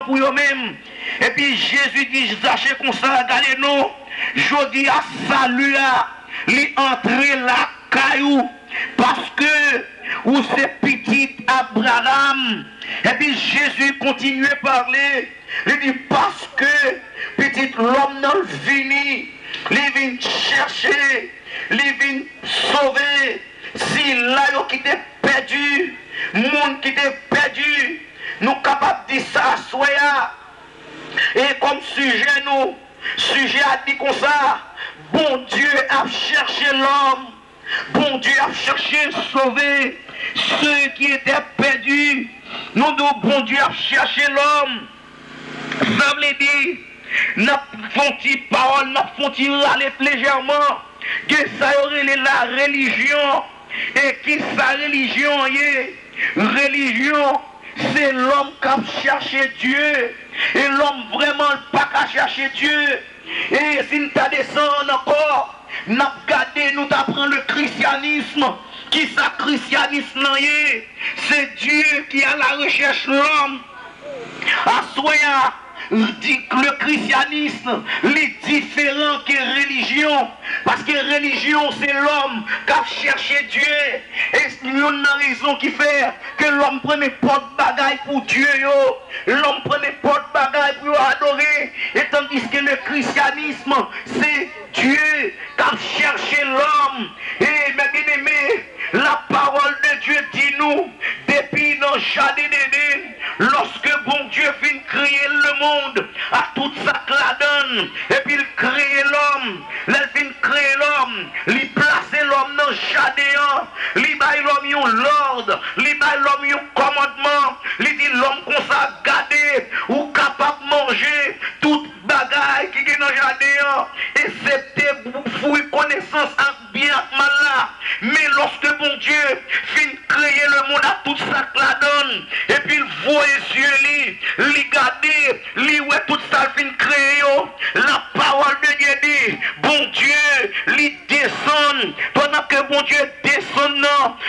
pour eux-mêmes. Et puis Jésus dit, Zachée comme ça, regardez-nous, je dis à salut, lui entrer la caillou, parce que, ou c'est petit Abraham. Et puis Jésus continue à parler, il dit, parce que, petit l'homme non vini, il vient chercher, il vient sauver, si là, qui était perdu, monde qui était perdu, nous capables de dire ça, soya. Et comme sujet, sujet a dit comme ça, bon Dieu a cherché l'homme, bon Dieu a cherché sauver ceux qui étaient perdus. Nous, bon Dieu a cherché l'homme. Ça veut dire, nous font-ils parole, nous font-ils râler légèrement, que ça aurait la religion, et qui sa religion est, religion, c'est l'homme qui a cherché Dieu. Et l'homme vraiment pas qu'à chercher Dieu. Et si nous descendons encore, nous regardons, nous apprenons le christianisme. Qui ça christianisme est? C'est Dieu qui a la recherche de l'homme. À soya, le christianisme est différent que religion. Parce que religion, c'est l'homme qui a cherché Dieu. Et c'est une raison qui fait que l'homme prenait pas de bagaille pour Dieu. L'homme prenait pas de bagaille pour adorer. Et tandis que le christianisme, c'est Dieu qui a cherché l'homme. Et mes bien-aimés, la parole de Dieu dit nous, depuis dans le jardin d'Éden, lorsque bon Dieu finit créer le monde, à toute sa la donne, et puis il crée l'homme, il finit créer l'homme, il place l'homme dans le jardin, il baille l'homme un l'ordre, il baille l'homme un commandement, il dit l'homme qu'on s'a gardé, ou capable de manger toute bagaille qui est dans le jardin, et c'est fruit connaissance avec bien mal là. Mais lorsque bon Dieu finit créer le monde à toute sa la donne, et puis il voit les yeux, il garder, il ouais tout ça fin créé, la parole de Dieu dit, bon Dieu, il descend, pendant que bon Dieu descend,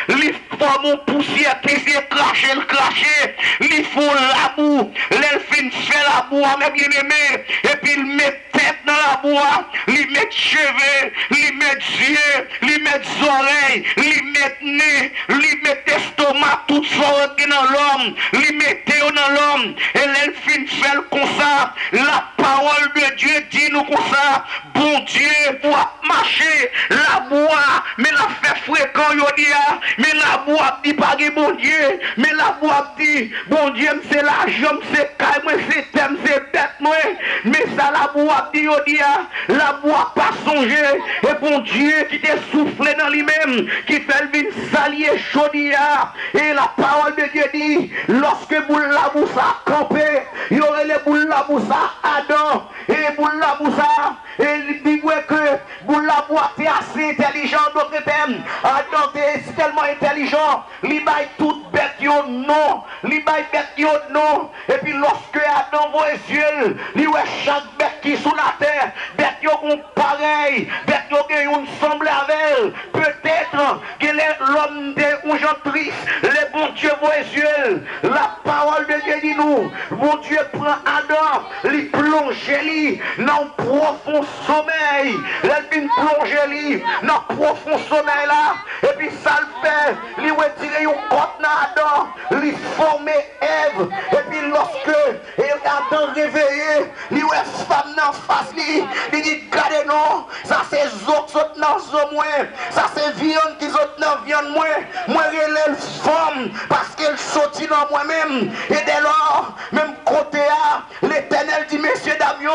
il forme une poussière qui s'est craché, il faut la boue, il fin fait la boue, mes bien-aimés, et puis il met tête dans la boue, il met cheveux, il met yeux, il met oreilles, il met nez, il met estomac, tout ça dans l'homme, il met dans l'homme, et elle fin fait comme ça, la parole de Dieu dit nous comme ça, bon Dieu pour marcher, la bois, mais la fait fréquent, mais la bois dit pas bon Dieu, mais la bois dit, bon Dieu, c'est l'argent, c'est calme, c'est thème, c'est bête, mais ça la bois dit, la bois pas songer, et bon Dieu qui t'est soufflé dans lui-même, qui fait le vin salier chaudière, et la parole de Dieu dit, lorsque vous la boussa campé, il y aurait les boules la boussa Adam, et boules la boussa, et il dit que boules la boîte est assez intelligent, donc Adam est tellement intelligent, il baille toute bête yo non, il baille bête yo non, et puis lorsque Adam voit les yeux, il voit chaque bête qui est sous la terre, bête yo ont pareil, bête yo ont semblé avec elle, peut-être que l'homme de gens triste, les bon Dieu voit les yeux, la parole de Dieu dit nous, bon Dieu prend Adam, il plonge lui dans un profond sommeil, il plonge lui dans un profond sommeil là, et puis ça le fait, il retire une côte dans Adam, il forme Ève, et puis lorsque Adam réveillé, il voit femme dans face, il dit, regardez non, ça c'est autres dans moins, ça c'est viande qui autres dans viande moi relève forme, parce qu'elle sortit dans moi-même, et dès lors, même côté à, l'Éternel dit, messieurs Damio,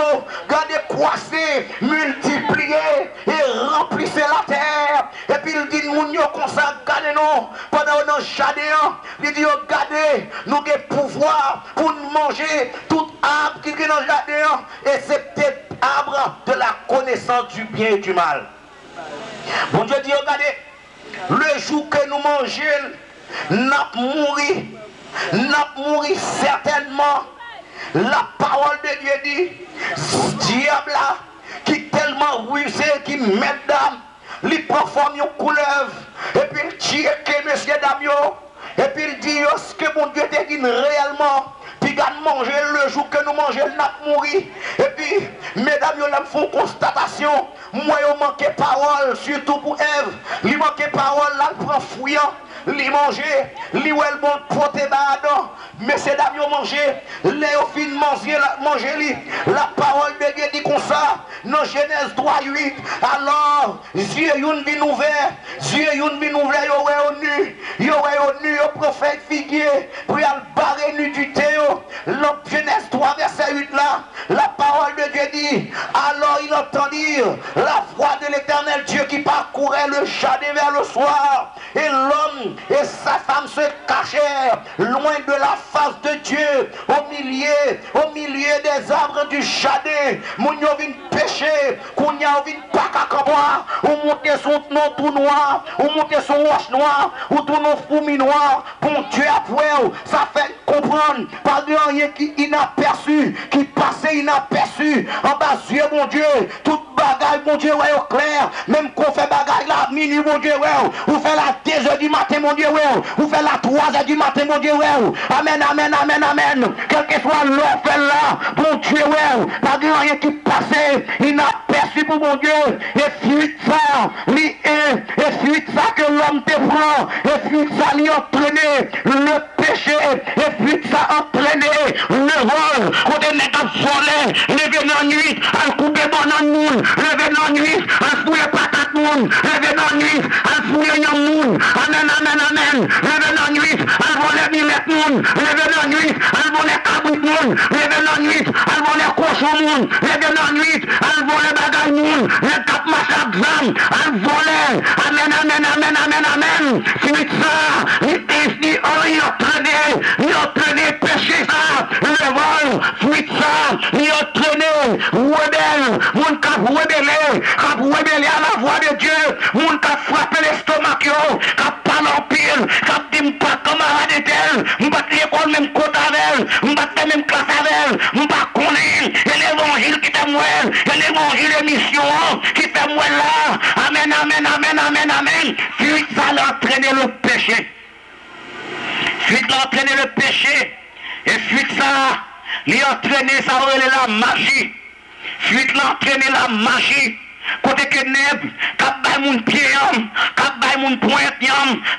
gardez croissez, multipliez, et remplissez la terre, et puis il dit, nous comme ça, regardez non, pendant nos jardins, il dit, regardez, nous avons pouvoir pour nous manger tout arbre qui est dans le jardin, et c'est peut-être arbre de la connaissance du bien et du mal. Bon Dieu dit, regardez, le jour que nous mangeons, nous mourons certainement. La parole de Dieu dit, ce diable là, qui tellement rusé, qui met d'âme, il prend forme une couleuvre, et puis il tire que monsieur Damio, Et puis il dit, est-ce que mon Dieu te dit réellement? Puis garde manger le jour que nous mangeons, nous avons mouru. Et puis, mesdames, nous font constatation. Moi, il manquait parole, surtout pour Ève. Il manquait parole, là, il prend fouillant. Il mangeait, il ou elle bon poté badon. Mais ces dames, ils mangé, les fin manger, la parole de Dieu dit comme ça. Dans Genèse 3:8. Alors, yeux yon vin ouvert, yeux yon vin ouvert, yo nu, yo prophète figuier, pour y barrer nudité. Genèse 3 verset 8 là, la parole de Dieu dit, alors il entendit la voix de l'Éternel Dieu qui parcourait le jardin vers le soir, et l'homme et sa femme se cachèrent loin de la face de Dieu, au milieu des arbres du jardin. Moun yo vin péché, qu'on y a vin pas cacabois, ou monter son nom tout noir, ou monter son roche noir, ou tout nos fourmis noirs. Bon Dieu après, ça fait comprendre par rien qui inaperçu, qui passait inaperçu, en bas yeux, mon Dieu, toute bagaille, mon Dieu, ouais, au clair, même qu'on fait bagaille là, minuit, mon Dieu, ouais, ou fait la 2h du matin, mon Dieu, ouais, ou fait la 3h du matin, mon Dieu, ouais, amen, amen, amen, amen, quel que soit l'heure fait là, mon Dieu, ouais, pas rien qui passait inaperçu pour mon Dieu, et suite ça, et suite ça que l'homme te prend, et suite ça lui entraîner le péché, et suite ça entraîner le vol, quand on est à voler, lever dans la nuit, à couper bon dans le monde, lever dans la nuit, à fouiller patate monde, lever dans la nuit, à fouiller un monde, amen, amen, amen, lever dans la nuit, à voler millette monde, lever dans la nuit, à voler cabrit monde, lever dans la nuit, à voler cochon monde, lever dans la nuit, à voler bagaille monde, le cap massacre d'âme, à voler, amen, amen, amen, amen, amen, suite ça, il entraîné péché ça, le vol, suite ça, il entraîné, rebelle, mon cap rebelle à la voix de Dieu, mon cap frappé l'estomac, cap parle en pile, cap dit pas camarade d'elle, m'bat l'école même côté avec elle, m'bat même classe avec elle, m'bat connaît, et l'évangile qui fait moi, et l'évangile émission qui fait moi là, amen, amen, amen, amen, amen, suite ça l'entraîner le péché. Suite l'a entraîné le péché. Et suite ça, il a entraîné ça, la magie. Suite l'a entraîné la magie. Côté que neb, cap bay moun pied, cap bay moun pointe,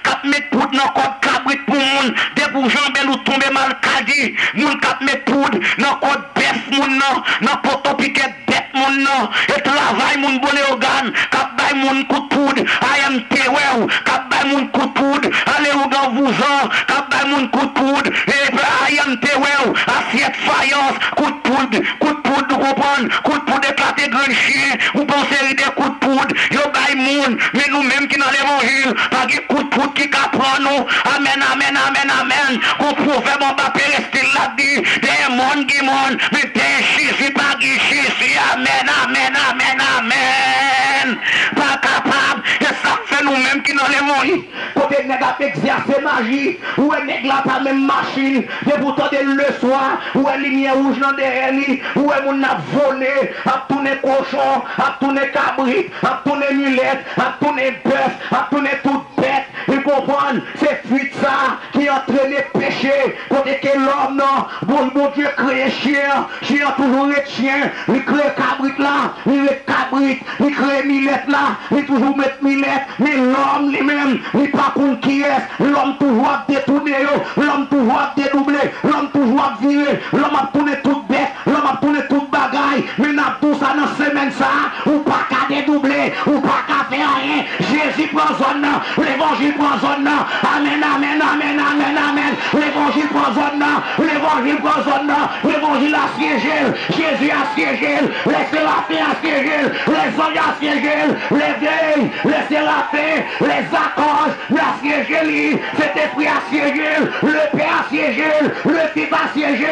cap met poudre dans code cabrit pour moun, des pour jambes ou tomber mal cadi, moun cap met poudre dans code bœuf moun dans poto piquet bête moun non, et travail moun bonne organe, cap bay moun coup de poudre, IMT well, cap bay moun coup de poudre, allez ou dans vous en, cap bay moun coup de poudre, et IMT well, assiette faïence, coup de poudre, vous comprenez, coup de poudre éclaté grand chien, ou pensez des coups de poudre, yo bay moun, mais nous-mêmes qui dans l'évangile, pas de coups de poudre qui capent nous, amen, amen, amen, amen, qu'on prophète mon bas pérestyle l'a dit, des mondes qui montent, mais des chiffres, pas de chiffres, amen, amen, amen, amen, pas capable, et ça fait nous-mêmes qui dans l'évangile, côté nèg a exercer magie, ou un nèg là pas même machine, de pourtant de le soir, ou un lumière rouge dans derrière lui, ou un moun a volé, a tourné cochon, a tourné cabrit, à tourner mulette, à tourner bœuf, à tourner toute bête. Vous comprenez? C'est fuite ça qui entraîne le péché. Côté que l'homme, non, bon Dieu crée chien, chien toujours est chien, il crée cabrit là, il est cabrit, il crée millette là, il toujours met millette, mais l'homme lui-même, il pas contre qui est, l'homme toujours a détourné, l'homme toujours a dédoublé, l'homme toujours a viré, l'homme a tourné toute bête, l'homme a tourné toute bagaille, mais n'a tout ça dans la semaine ça, ou pas qu'à dédoubler, ou pas qu'à faire rien, Jésus prend zone, l'évangile prend zone, amen, amen, amen, amen, amen, l'évangile prend zone, l'évangile prend zone, l'évangile a siégé, Jésus a siégé, les séraphins a siégé, les anges a siégé, les vieilles, les séraphins, les archanges, a siégé, cet esprit a siégé, le Père a siégé, le Fils a siégé,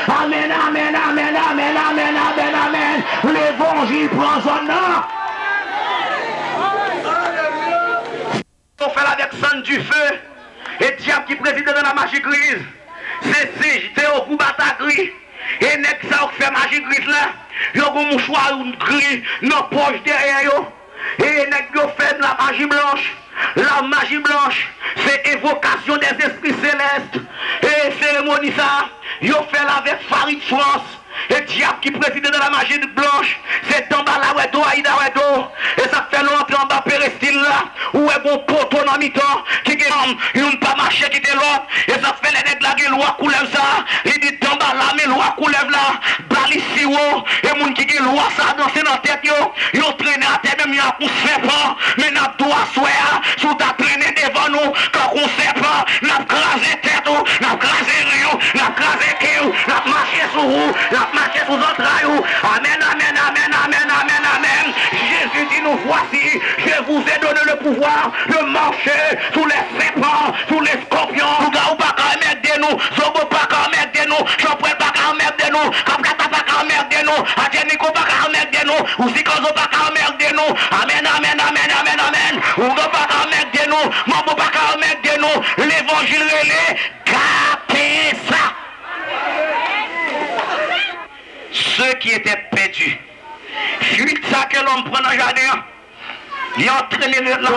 amen, amen, amen, amen, amen, amen, amen, l'évangile prend zone. On fait avec sang du feu et diable qui préside dans la magie grise. C'est au coup batagri. Et nèg ça fait magie grise là. Yo un mouchoir gris dans poche derrière yo. Et nèg yo fait la magie blanche. La magie blanche, c'est évocation des esprits célestes. Et cérémonie ça, ils ont fait avec Farid France. Et diable qui préside dans la magie blanche, c'est en bas là, ouais, Aïda, ouais, et ça fait longtemps en bas, Pérestyle là, où est bon poteau dans mi-temps, qui n'a pas marché, qui était l'autre, et ça fait les nègres là, qui loi coulève ça, il dit en bas là, mais loi coulève là, bali si haut, et moun qui loi ça, danser dans la tête, yo traîné à terre, même y'a un serpent, mais n'a pas soya, sous ta traîné devant nous, quand on serpent, n'a crasé tête, n'a crasé rien, n'a crasé kill, n'a marché sur vous, marcher sous entrailles. Amen, amen, amen, amen, amen, amen. Jésus dit nous voici, je vous ai donné le pouvoir de marcher sous les serpents, sous les scorpions. Vous n'avez pas qu'à mettre nous, Zobo pas qu'à mettre nous, Chopin pas qu'à mettre nous, Kapkata pas qu'à mettre nous, Adjenico pas qu'à mettre nous, Ousikozo pas qu'à mettre nous. Amen, amen, amen, amen, amen. Ou pas qu'à mettre nous, Mambo pas qu'à mettre nous. L'évangile relais, capez ça. Ceux qui étaient perdus. Fuite ça que l'homme prend dans le jardin. Il a entraîné le là.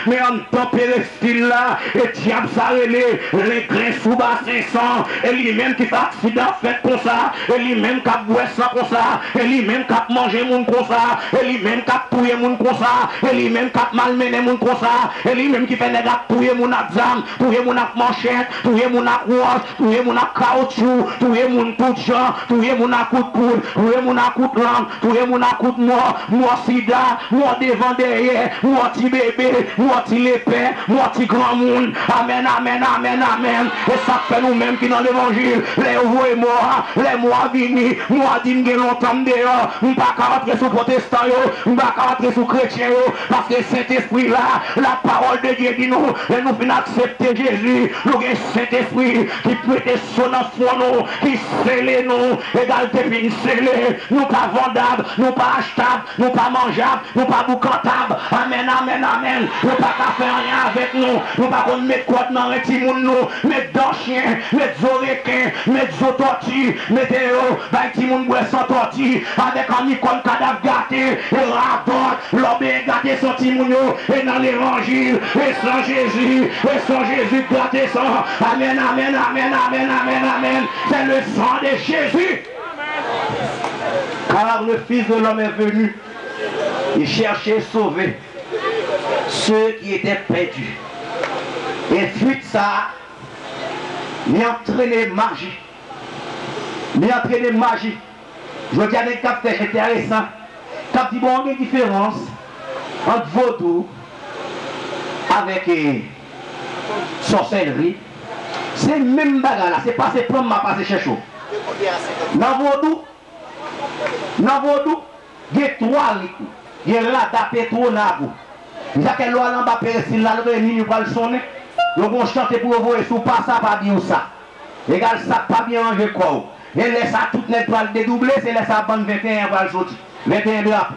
Mais en temps Pérestyle là, et diable ça relé, les grains sous bas 500, et lui-même qui fait accident fait comme ça, et lui-même qui a boire ça comme ça, et lui-même qui a mangé moun comme ça, et lui-même qui a touillé moun comme ça, et lui-même qui a malmené moun comme ça, et lui-même qui fait des gars touiller moun à zam, touiller moun à manchette, touiller moun à roche, touiller moun à caoutchouc, touiller moun tout genre, touiller moun à coup de coude, touiller moun à coup de langue, touiller moun à coup de mort sida, mort devant derrière. Moi petit bébé, moi petit l'épée, moi petit grand monde. Amen, amen, amen, amen. Et ça fait nous-mêmes qui dans l'évangile. Les vous et moi, les mois vini, moi dit que longtemps dehors. On ne pas rentrer sous protestant, on ne pas rentrer sous chrétien, parce que Saint-Esprit là, la parole de Dieu dit nous, et nous venons accepter Jésus. Nous avons Saint-Esprit qui prête son enfant nous, qui scelle nous, égal depuis scellé. Nous pas vendables, nous pas achetables, nous pas mangeables, nous pas boucantables. Amen, amen, amen. Nous pas qu'à faire rien avec nous. Nous pas qu'on mettre quoi dans un petit monde nous. Mettre dans chien, mettre zorequin, mettre zotorti, mettre un petit monde sans torti. Avec un icône cadavre gâté. Et radote, l'homme gâté son petit monde. Et dans l'évangile, et sans Jésus, gâté sang. Amen, amen, amen, amen, amen, amen. C'est le sang de Jésus. Car le Fils de l'homme est venu. Il cherchait à sauver ceux qui étaient perdus. Et suite ça, il a entraîné magie. Il a entraîné magie. Je dis à des capteurs intéressants. Quand il y a une différence entre vaudou avec sorcellerie, c'est le même bagarre là. C'est pas ces plans m'a passé chez chaud. Dans vaudou, il y a trois litres. Il y a là tapé trop nago. Il y a quel loi là-bas, Pérestyle, là, le minuit va le sonner. Nous allons chanter pour vous et sous pas ça, pas bien ça. Égal ça, pas bien manger quoi. Et laisse ça tout net pour le dédoubler, c'est laisse ça bonne 21 pour le sortir. 21 drapeaux.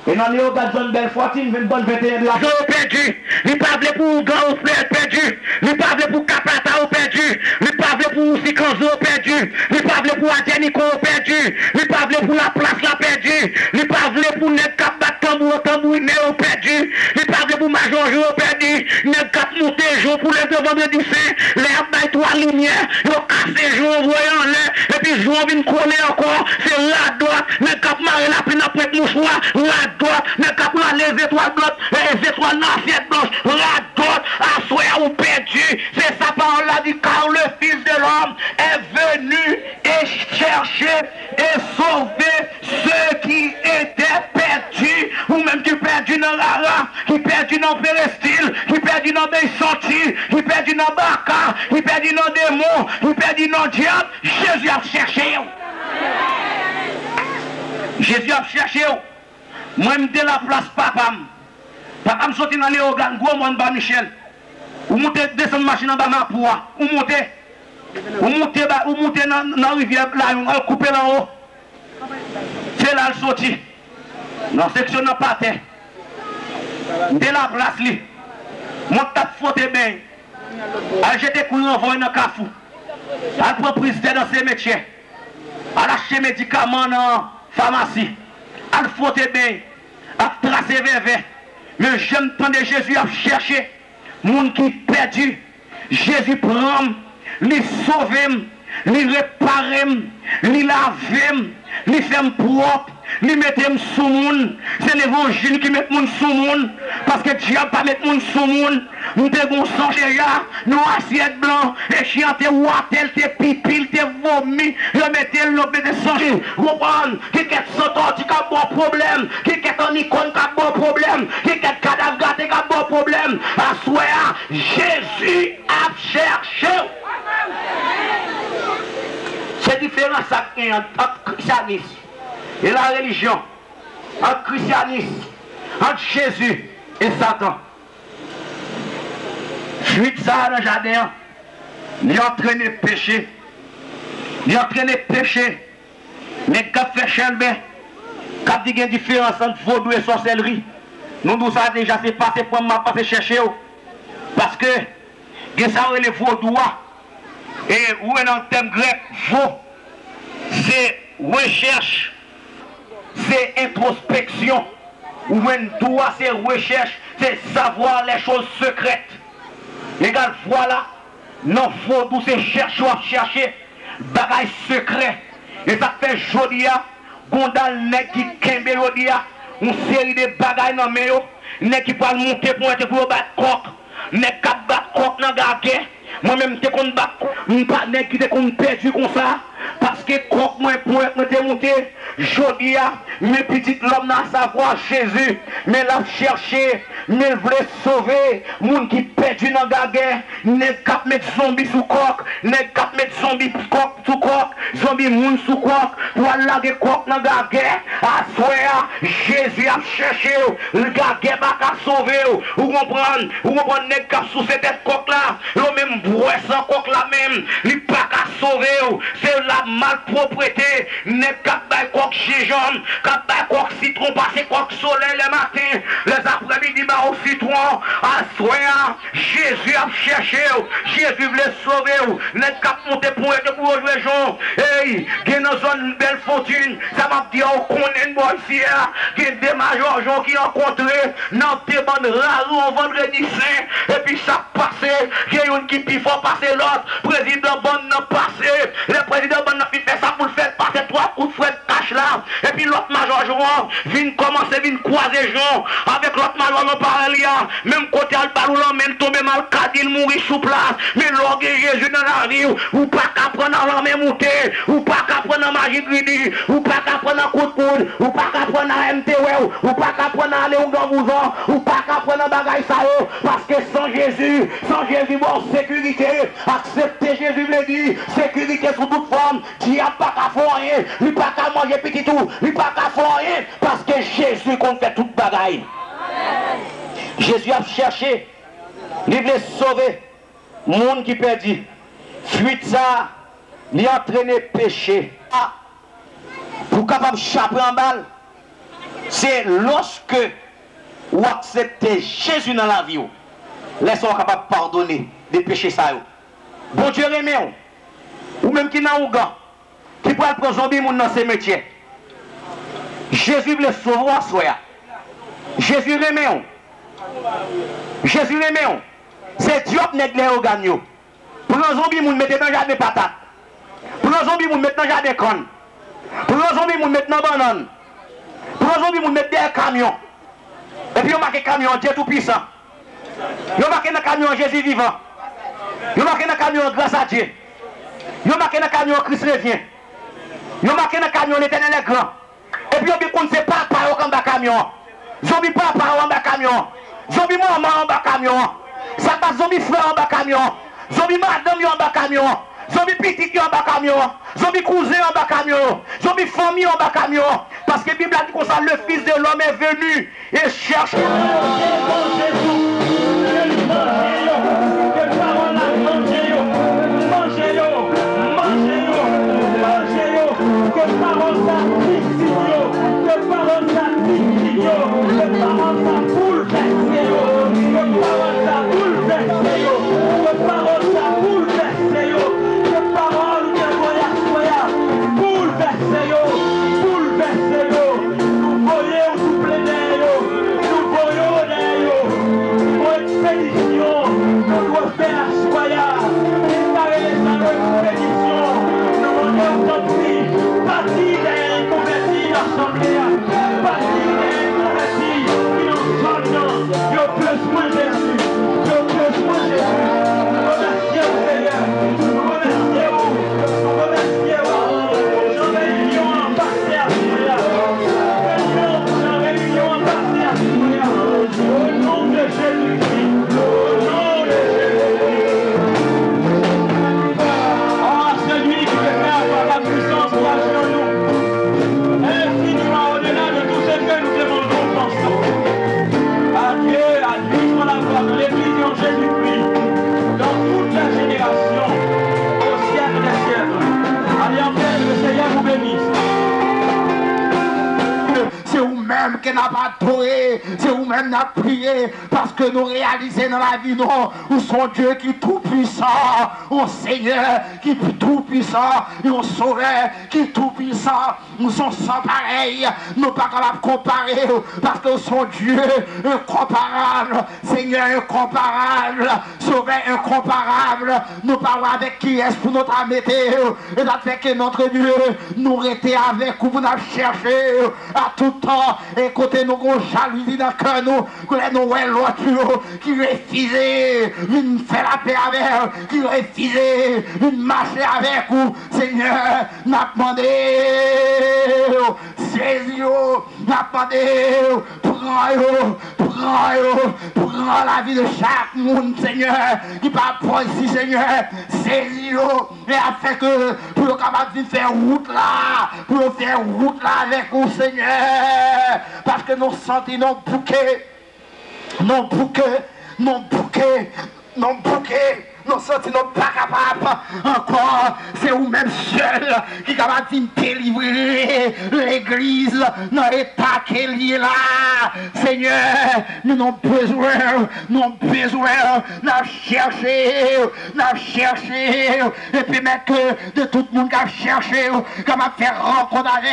Et dans les regards de belle fortune, une bonne 21 drapeaux. J'ai perdu. Il parle pour grand frère perdu. Il parle pour Kapata perdu. Il parle pour Sikanzo perdu. Il parle pour Adjenico perdu. Il parle pour la place la perdu. Il parle pour Ned Kapbat tambour néo perdu. Il parle pour Major Joe perdu. Ned Kap monté jour pour les deux vendredis saint. L'air baille trois lumières. Ils ont cassé jour voyant l'air. Et puis jour vient coller encore. C'est la droite. Ned Kap marre la pine après mouchoir. La droite. Ned Kap là les étoiles blanches. Les étoiles dans l'assiette blanche. La droite. À soi ou perdu. C'est sa parole là dit car le Fils de l'homme est venu et chercher et sauver ceux qui étaient perdus, ou même qui perdus dans la rame, qui perdus dans Pérestyle, qui perdus dans Beissanti, qui perdus dans Baka, qui perdus dans démons, qui perdus dans diable. Jésus a cherché. Jésus a cherché. Moi, je suis la place papa. Papa me sorti dans les organes, gros monde bas Michel. Ou montez descendre machine en bas ma poids. Ou montez dans la rivière là, on couper là haut. C'est là le sorti. Dans la section de pas terre. De la place li. Mon tape frotter bien. Elle jette courant envoyer dans le cafou. Elle prend prise dans ses métiers. Elle achète médicaments dans la pharmacie. Elle frotter bien. Elle tracer vers. Le jeune temps de Jésus a cherché. Moun qui perdu, Jésus prend, lui sauve, lui répare, lui lave, lui fait propre, lui met sous moun. C'est l'évangile qui met moun sous moun. Parce que Dieu n'a pas mis moun sous moun. Nous devons changer là, nous assiettes blancs, et chien te watel, te pipil, te vomi, remettez le nom de changer. Comprendre, qui est sautant, qui a bon problème, qui est en icône, qui a bon problème, qui est cadavre gâté, qui a bon problème. À soi, Jésus a cherché. C'est différent ça entre christianisme et la religion, entre christianisme, entre Jésus et Satan. Fuite ça dans le jardin, il entraîné péché, il entraîné péché, mais quand fait chelbe, quand il y a une différence entre vaudou et sorcellerie, nous nous ça déjà c'est passé pour moi passer chercher, parce que il y a ça les vaudou, et où est dans le thème grec, vaud, c'est recherche, c'est introspection, ou un doigt c'est recherche, c'est savoir les choses secrètes. Les gars, voilà, non, vaudou c'est chercher, bagaille secret. Et ça fait jodia, gondal nek qui kembe jodia, une série de bagailles dans mes yo, nek qui va monter pour être pour battre coq, nek qui battre coq dans gagé. Moi-même, je ne pas nek qui te perdu comme ça. Parce que quand moi pour être monté, je dis à mes petites l'homme n'a savoir Jésus, mais l'a cherché, mais voulait sauver, moun qui perdu dans la guerre, n'est qu'à mettre zombie sous coq, n'est qu'à mettre zombie sous coq, zombie moun sous coq, pour aller coq dans la guerre, à soi, Jésus a cherché, le gars va qu'à sauver, vous comprenez, n'est qu'à sous cette coq là, le même bois sans coq là même, il pas qu'à sauver, c'est la malpropreté, n'est qu'à bailler coq chijon, qu'à bailler coq citron, passer coq soleil le matin, les après-midi bah au citron, à soi, Jésus a cherché, Jésus voulait sauver, n'est qu'à monter pour être pour jouer Jean, hey, il y a une zone belle fortune, ça m'a dit, on connaît une bonne fille, il y a des majors gens qui ont rencontré, dans des bandes rares au vendredi saint, et puis ça passait, il y a une qui fort passer l'autre, président bon n'a passé, le président bon n'a fait ça pour le faire passer 3 coups de fouet de cash là, et puis l'autre major Jean vient commencer, vient croiser Jean, avec l'autre major non parler, même côté al balou même tomber mal cadil mourir sous place, mais l'orgue Jésus dans la vie, ou pas qu'à prendre la main montée, ou pas qu'à prendre la magie gridi, ou pas qu'à prendre un coup de coude, ou pas qu'à prendre un MTW, ou pas qu'à prendre un Léon Gambouzan, ou pas qu'à prendre un bagaille ça, parce que sans Jésus, bon, sécurité, accepter Jésus le dit, sécurité sous toute forme, Dieu n'a pas qu'à faire rien, il n'a pas qu'à manger petit tout, il n'a pas qu'à faire rien, parce que Jésus compte fait toute bagaille. Jésus a cherché, il voulait sauver, monde qui perdu, fuite ça, il a entraîné péché. Pour capable chaper en balle, c'est lorsque vous acceptez Jésus dans la vie, laissez-vous capable de pardonner des péchés ça. Bon Dieu remet, ou même qui n'a pas qui peut prendre zombie dans ses métiers. Jésus veut sauver à soi. Jésus remet. Jésus remet. C'est Dieu qui n'est pas au gagnant. Pour un zombie, vous mettez dans le jardin de patates. Pour un zombie, vous mettez dans le jardin de cornes. Pour un zombie, vous mettez dans le banane. Pour un zombie, vous mettez dans un camion. Et puis, vous marquez camion, Dieu tout-puissant. Vous marquez dans le camion, Jésus vivant. Vous marquez dans le camion, grâce à Dieu. Vous marquez dans le camion, Christ revient. Vous marquez dans le camion, l'Éternel est grand. Et puis, vous ne savez pas par où en bas camion. Zombie pas par où en bas camion. Zombie maman en bas camion. Ça passe zombie frère en bas camion. Zombie madame en bas camion. Zombie petit en bas camion. Zombie cousin en bas camion. Zombie famille en bas camion. Parce que la Bible dit comme ça, le Fils de l'homme est venu et cherche. Expédition vous-même qui n'a pas adoré, c'est vous-même qui n'a prié, parce que nous réalisons dans la vie, non, nous sommes Dieu qui est tout puissant, un Seigneur qui est tout puissant, un Sauveur qui est tout puissant, nous sommes sans pareil, nous ne sommes pas capables de comparer, parce que nous sommes Dieu incomparable, Seigneur incomparable, Sauveur incomparable, nous parlons avec qui est pour notre météo, et ça fait que notre Dieu nous rester avec vous, pour nous chercher à tout temps, et côté nous avons jalousie dans le cœur, nous voyons l'autre qui refusait de faire la paix avec, qui refusait de marcher avec vous, Seigneur, nous avons demandé, saisis-vous, nous avons demandé, prends la vie de chaque monde, Seigneur, qui parle pas ici, Seigneur, saisis-vous, et afin que pour le capable de faire route là, pour faire route là avec vous, Seigneur, parce que nous sentons nos bouquets, nous sentons pas capables encore, c'est vous-même seul qui est capable de délivrer l'église dans l'état qu'elle est là. Seigneur, nous avons besoin, de chercher, et puis mettre de tout le monde qui a cherché, qui va faire rencontre avec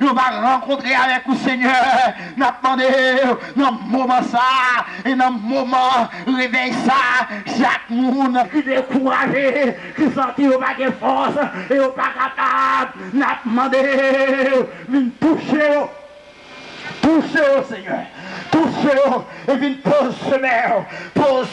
nous, va rencontrer avec vous, Seigneur. Nous demandons dans le moment ça, et dans le moment réveil ça, chaque monde qui est découragé, qui sentit au pas de force et au pas capable, nous demandons de toucher au Seigneur. Touche-le et viens pose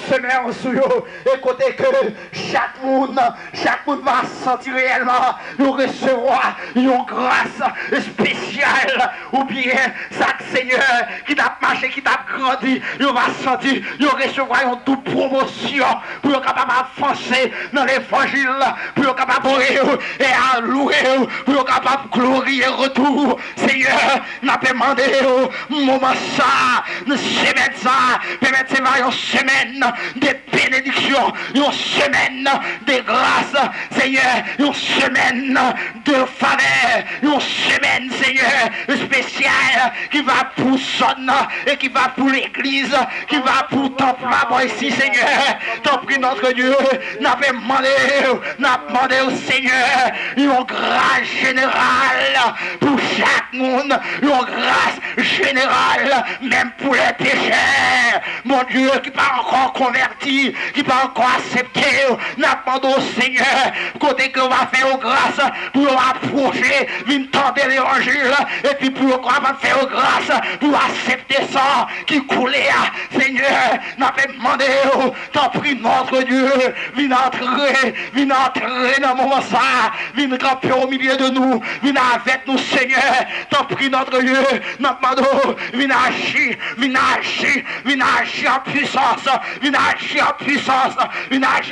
semeur sur eux. Et côté que chaque monde va sentir réellement, nous recevoir une grâce spéciale ou bien chaque Seigneur qui t'a marché, qui t'a grandi, nous va sentir, nous recevoir une toute promotion pour être capable d'avancer dans l'évangile, pour être capable et à louer, pour être capable de glorifier retour. Seigneur, nous avons demandé moment ça, une semaine ça, permettez une semaine de bénédiction, une semaine de grâce, Seigneur, une semaine de faveur, une semaine, Seigneur, spéciale qui va pour son et qui va pour l'église, qui va pour ton papa ici, Seigneur. T'en prie notre Dieu, nous avons demandé au Seigneur une grâce générale pour chaque monde, une grâce générale, même pour les pécheurs, mon Dieu, qui pas encore converti, qui pas encore accepté, nous demandons au Seigneur, côté que va faire grâce pour approcher, venir tenter l'évangile, et puis pour faire grâce, pour accepter ça qui coulait, Seigneur, nous avons demandé, t'en prie notre Dieu, viens entrer dans le moment ça, viens camper au milieu de nous, viens avec nous, Seigneur, t'en prie notre Dieu, nous demandons, viens agir en puissance, viens agir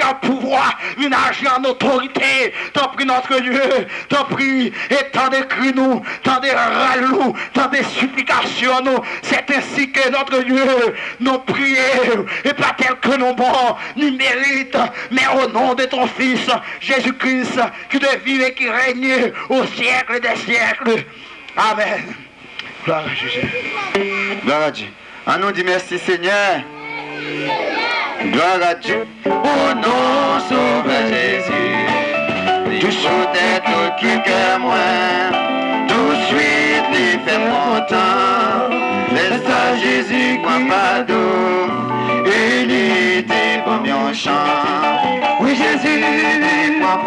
en pouvoir, viens agir en autorité. T'en prie notre Dieu, t'en prie, et t'en décris nous, t'en déral nous, t'en des supplications nous. C'est ainsi que notre Dieu, nous prions, et pas tel que nous bons, nous mérite, mais au nom de ton Fils, Jésus-Christ, qui te vive et qui règne au siècle des siècles. Amen. Gloire à Jésus. Gloire à Dieu. On nous dit merci Seigneur. Gloire à Dieu. Au nom sauveur Jésus, tu sautais tout qui que moi, tout de suite les fait content. Laisse à Jésus comme pardon, unité comme un chant. Oui Jésus, comme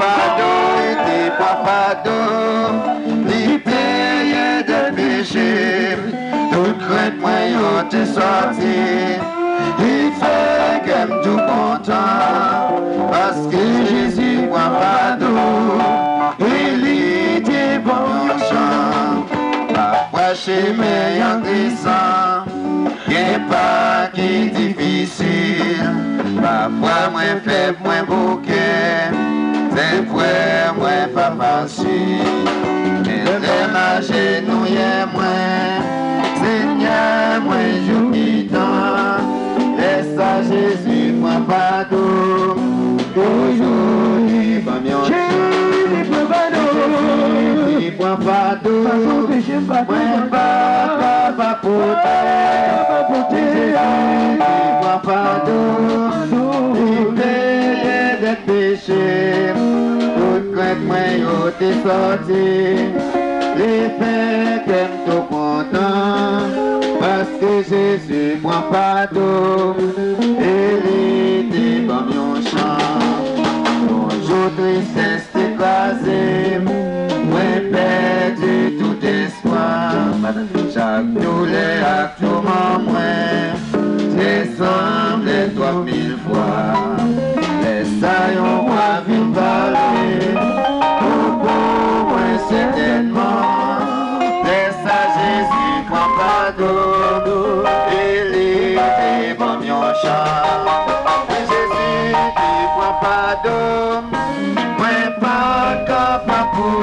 pardon, libéré de péché. Toute crainte moi te sorti, il fait comme tout content, parce que Jésus moi pardon, il était bon chant. Parfois chez mes en glissant, y'a pas qui difficile, parfois moins faible, moins bouquet, c'est vrai moins pas facile, mais le marché nous y'a moins. Seigneur, moi j'oublie-t'en, laisse à Jésus, moi pardon, toujours il va m'y enchaîner. Jésus, moi pardon, moi pas, pour Jésus qui prend pardon, il paye des péchés, toute crainte moi yo t'es sorti, les faits qu'aime tout content, parce que Jésus prend pardon, et il était comme un chant, bonjour tristesse écrasée, moi perdu tout espoir, chaque douleur à tout moment, c'est semblé 3000 fois. Les saillons va vite parler, au moins certainement. Laisse à Jésus prend pardon, il est bon mion chant. Jésus qui prend pardon, moi pas capable pour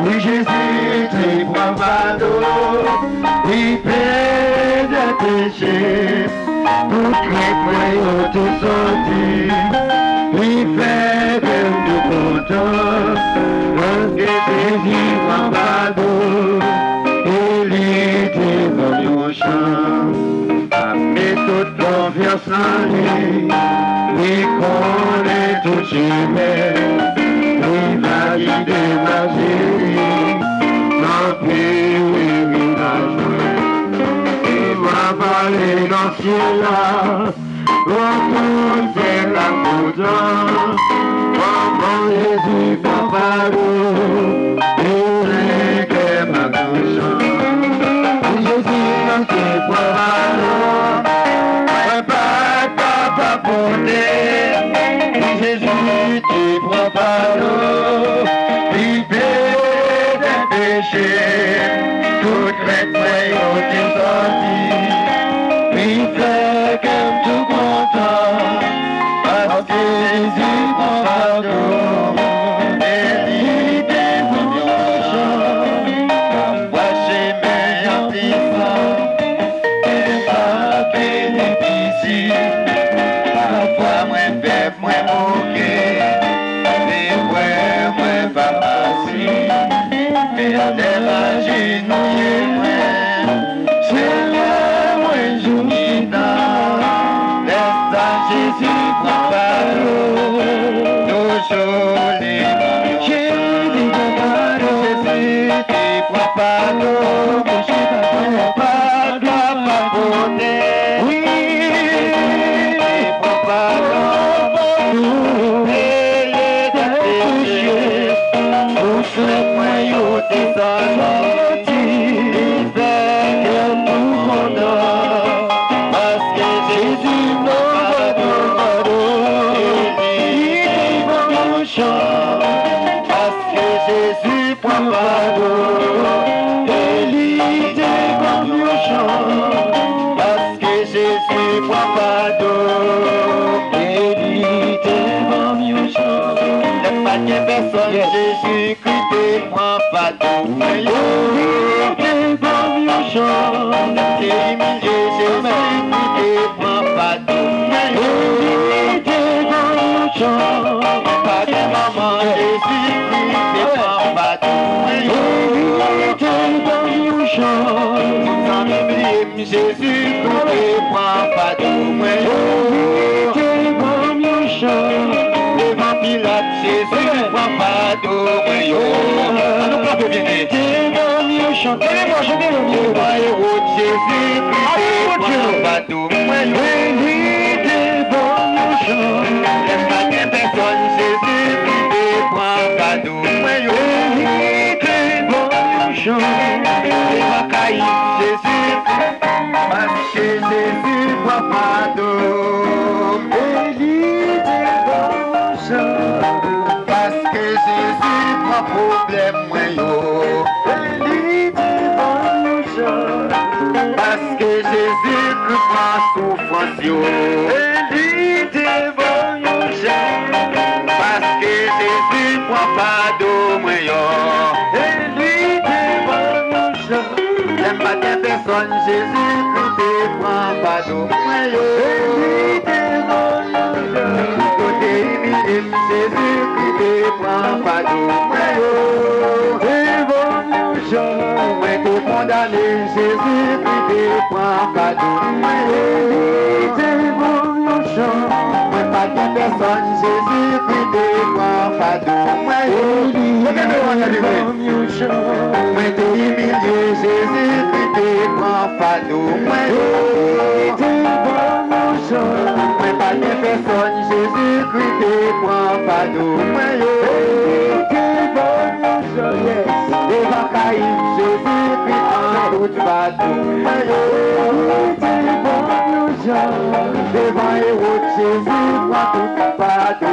oui, Jésus qui prend pardon, il paie des péchés, tout les tout sorti, il fait de nous content, parce que Jésus prend pardon, il était dans nos champs, a mis toute confiance en lui, il connaît tout chemin. Il va guider ma chérie, tant pis, il va jouer. Il va parler dans ce ciel-là, retourne faire la pourtant. Maman Jésus, papa d'eau, il est ma conscience. Jésus, quand tu prends ma papa porter, Jésus, tu prends pardon, il paie des péchés, toute crainte moi t'es sorti, il fait comme tout content, parce que Jésus prend pardon, et il est mon chant, comme moi j'ai mes enfants, et pas béni difficile, parfois moi bête, moi moqué. Jésus Christ te prend pas tout, mais il te prend mieux chant. T'es humilié, Jésus Christ te prend pas tout, mais il te prend mieux chant. Pas de maman, Jésus Christ te prend pas tout, mais il te prend mieux chant. Sans oublier, Jésus Christ te prend pas tout, mais il te prend mieux chant. Pilate, Jésus ne prend pas d'eau, nous pas bien chanter, moi je dis le mieux. Jésus, Christ, pas d'eau, laisse pas qu'une personne, Jésus, Christ, prend pas d'eau, et ma caïd, Jésus, parce que Jésus prend pas d'eau. Parce que Jésus prend problème moi yo, parce que Jésus prend souffrance yo, parce que Jésus prend pardon moi yo, j'aime pas des personnes, Jésus prend pardon moi yo. Jésus qui te prend pas d'eau, Moi t'es condamné, Jésus-Christ te prend cadeau. Moi pas de personne, Jésus-Christ te prend cadeau. Moi t'es humilié, Jésus-Christ te prend cadeau. Moi pas de personne, Jésus-Christ te prend cadeau. Devant Caïn, Jésus-Christ prend tout bateau. Devant Hérode, Jésus prend tout bateau.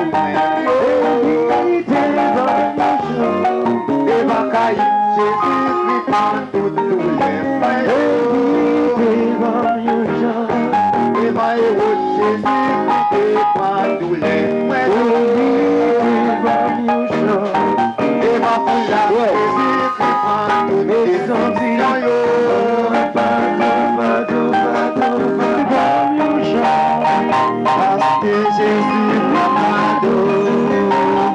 Devant Caïn, Jésus-Christ prend tout douleur. Devant Hérode, Jésus-Christ prend douleur. Devant Foula, Jésus-Christ prend tout douleur. Parce que Jésus prend cadeau.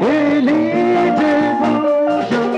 Il est devant Jean.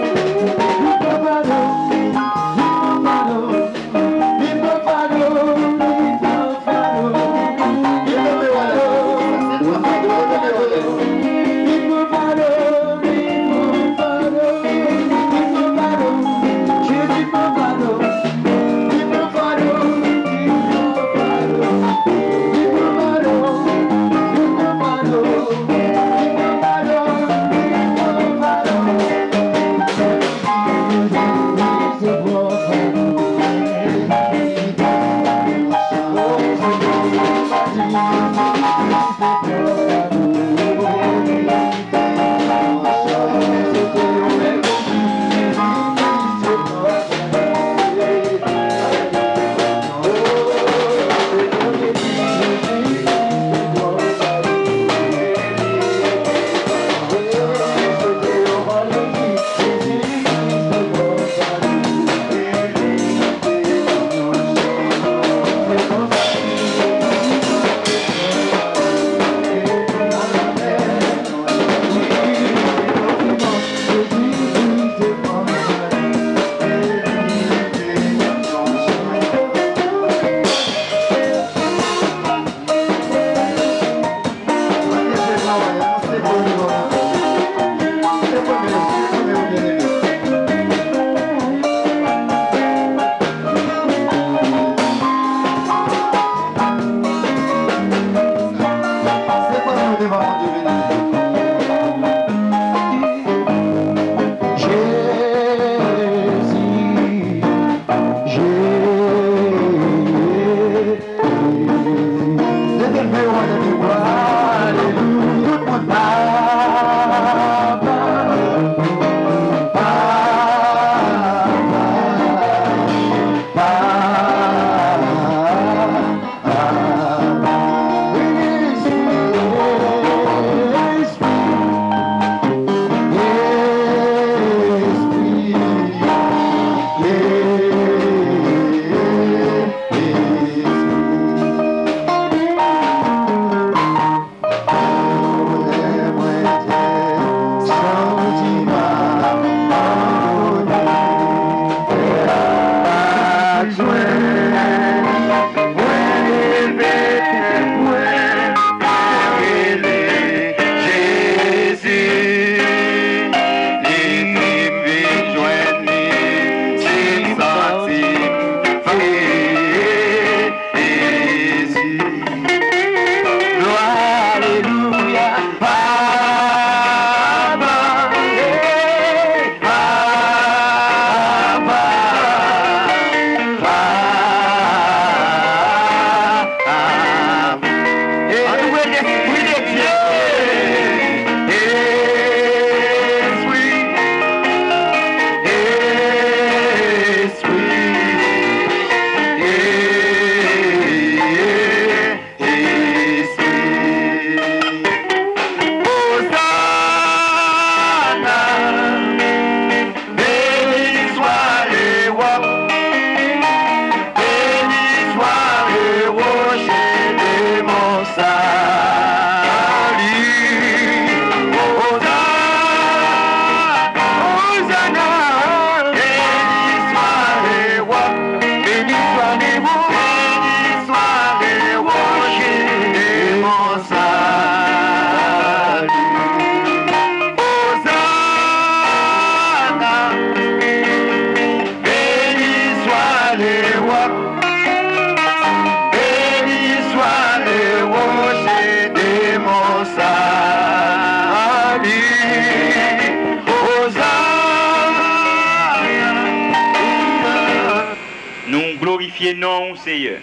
glorifier non, Seigneur.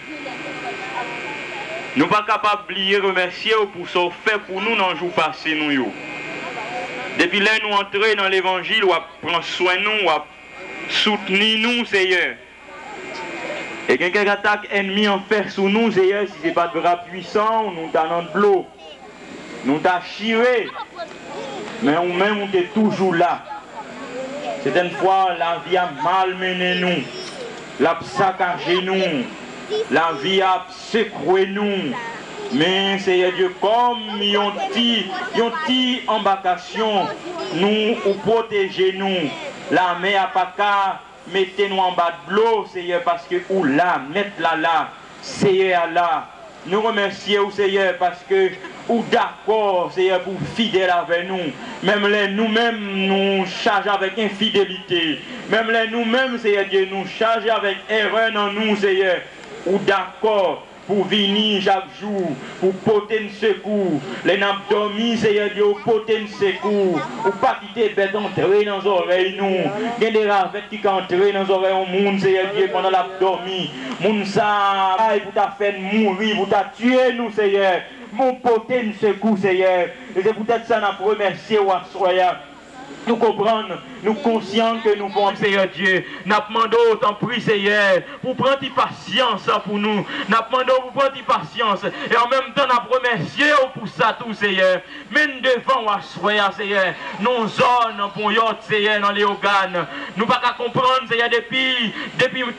Nous ne sommes pas capables d'oublier remercier pour ce fait pour nous dans le jour passé. Depuis là, nous entrons dans l'évangile, nous prenons soin de nous, nous soutenons nous, Seigneur. Et quelqu'un attaque ennemi en fer sur nous, Seigneur, si ce n'est pas de bras puissant, nous t'en de l'eau. Nous t'as chiré. Mais nous-mêmes, nous sommes toujours là. Certaines fois, la vie a malmené nous. La saccagé nous. La vie a secoué nous. Mais Seigneur Dieu, comme yon ti embarcation, nous ou protéger nous. La mer a pas qu'à mettez-nous en bas de l'eau, Seigneur, parce que ou là, mettre là, Seigneur là. Nous remercions, Seigneur, parce que ou d'accord, Seigneur, pour fidèle avec nous. Même les nous-mêmes nous chargeons avec infidélité. Même les nous-mêmes, Seigneur Dieu, nous chargeons avec erreur dans nous, Seigneur. Ou d'accord pour venir chaque jour, pour porter un secours. Les n'a dormi, Seigneur Dieu, pour porter un secours. Ou pas quitter bête entrer dans les oreilles, nous. Il y a des ravettes qui entrent dans les oreilles au monde, Seigneur Dieu, pendant la dormi. Moun ça, pour t'a fait mourir, pour t'a tué, nous, Seigneur. Mon porter un secours, Seigneur. Et c'est peut-être ça, nous remercier ou assoyer. Nous comprenons, nous conscients que nous pouvons, Seigneur Dieu. Nous demandons autant prix, Seigneur, pour prendre patience pour nous. Nous demandons pour prendre patience. Et en même temps, nous remercions pour ça tout, Seigneur. Même devant, Seigneur, nous zones pour yot, Seigneur, dans les organes. Nous ne pouvons pas comprendre, Seigneur, depuis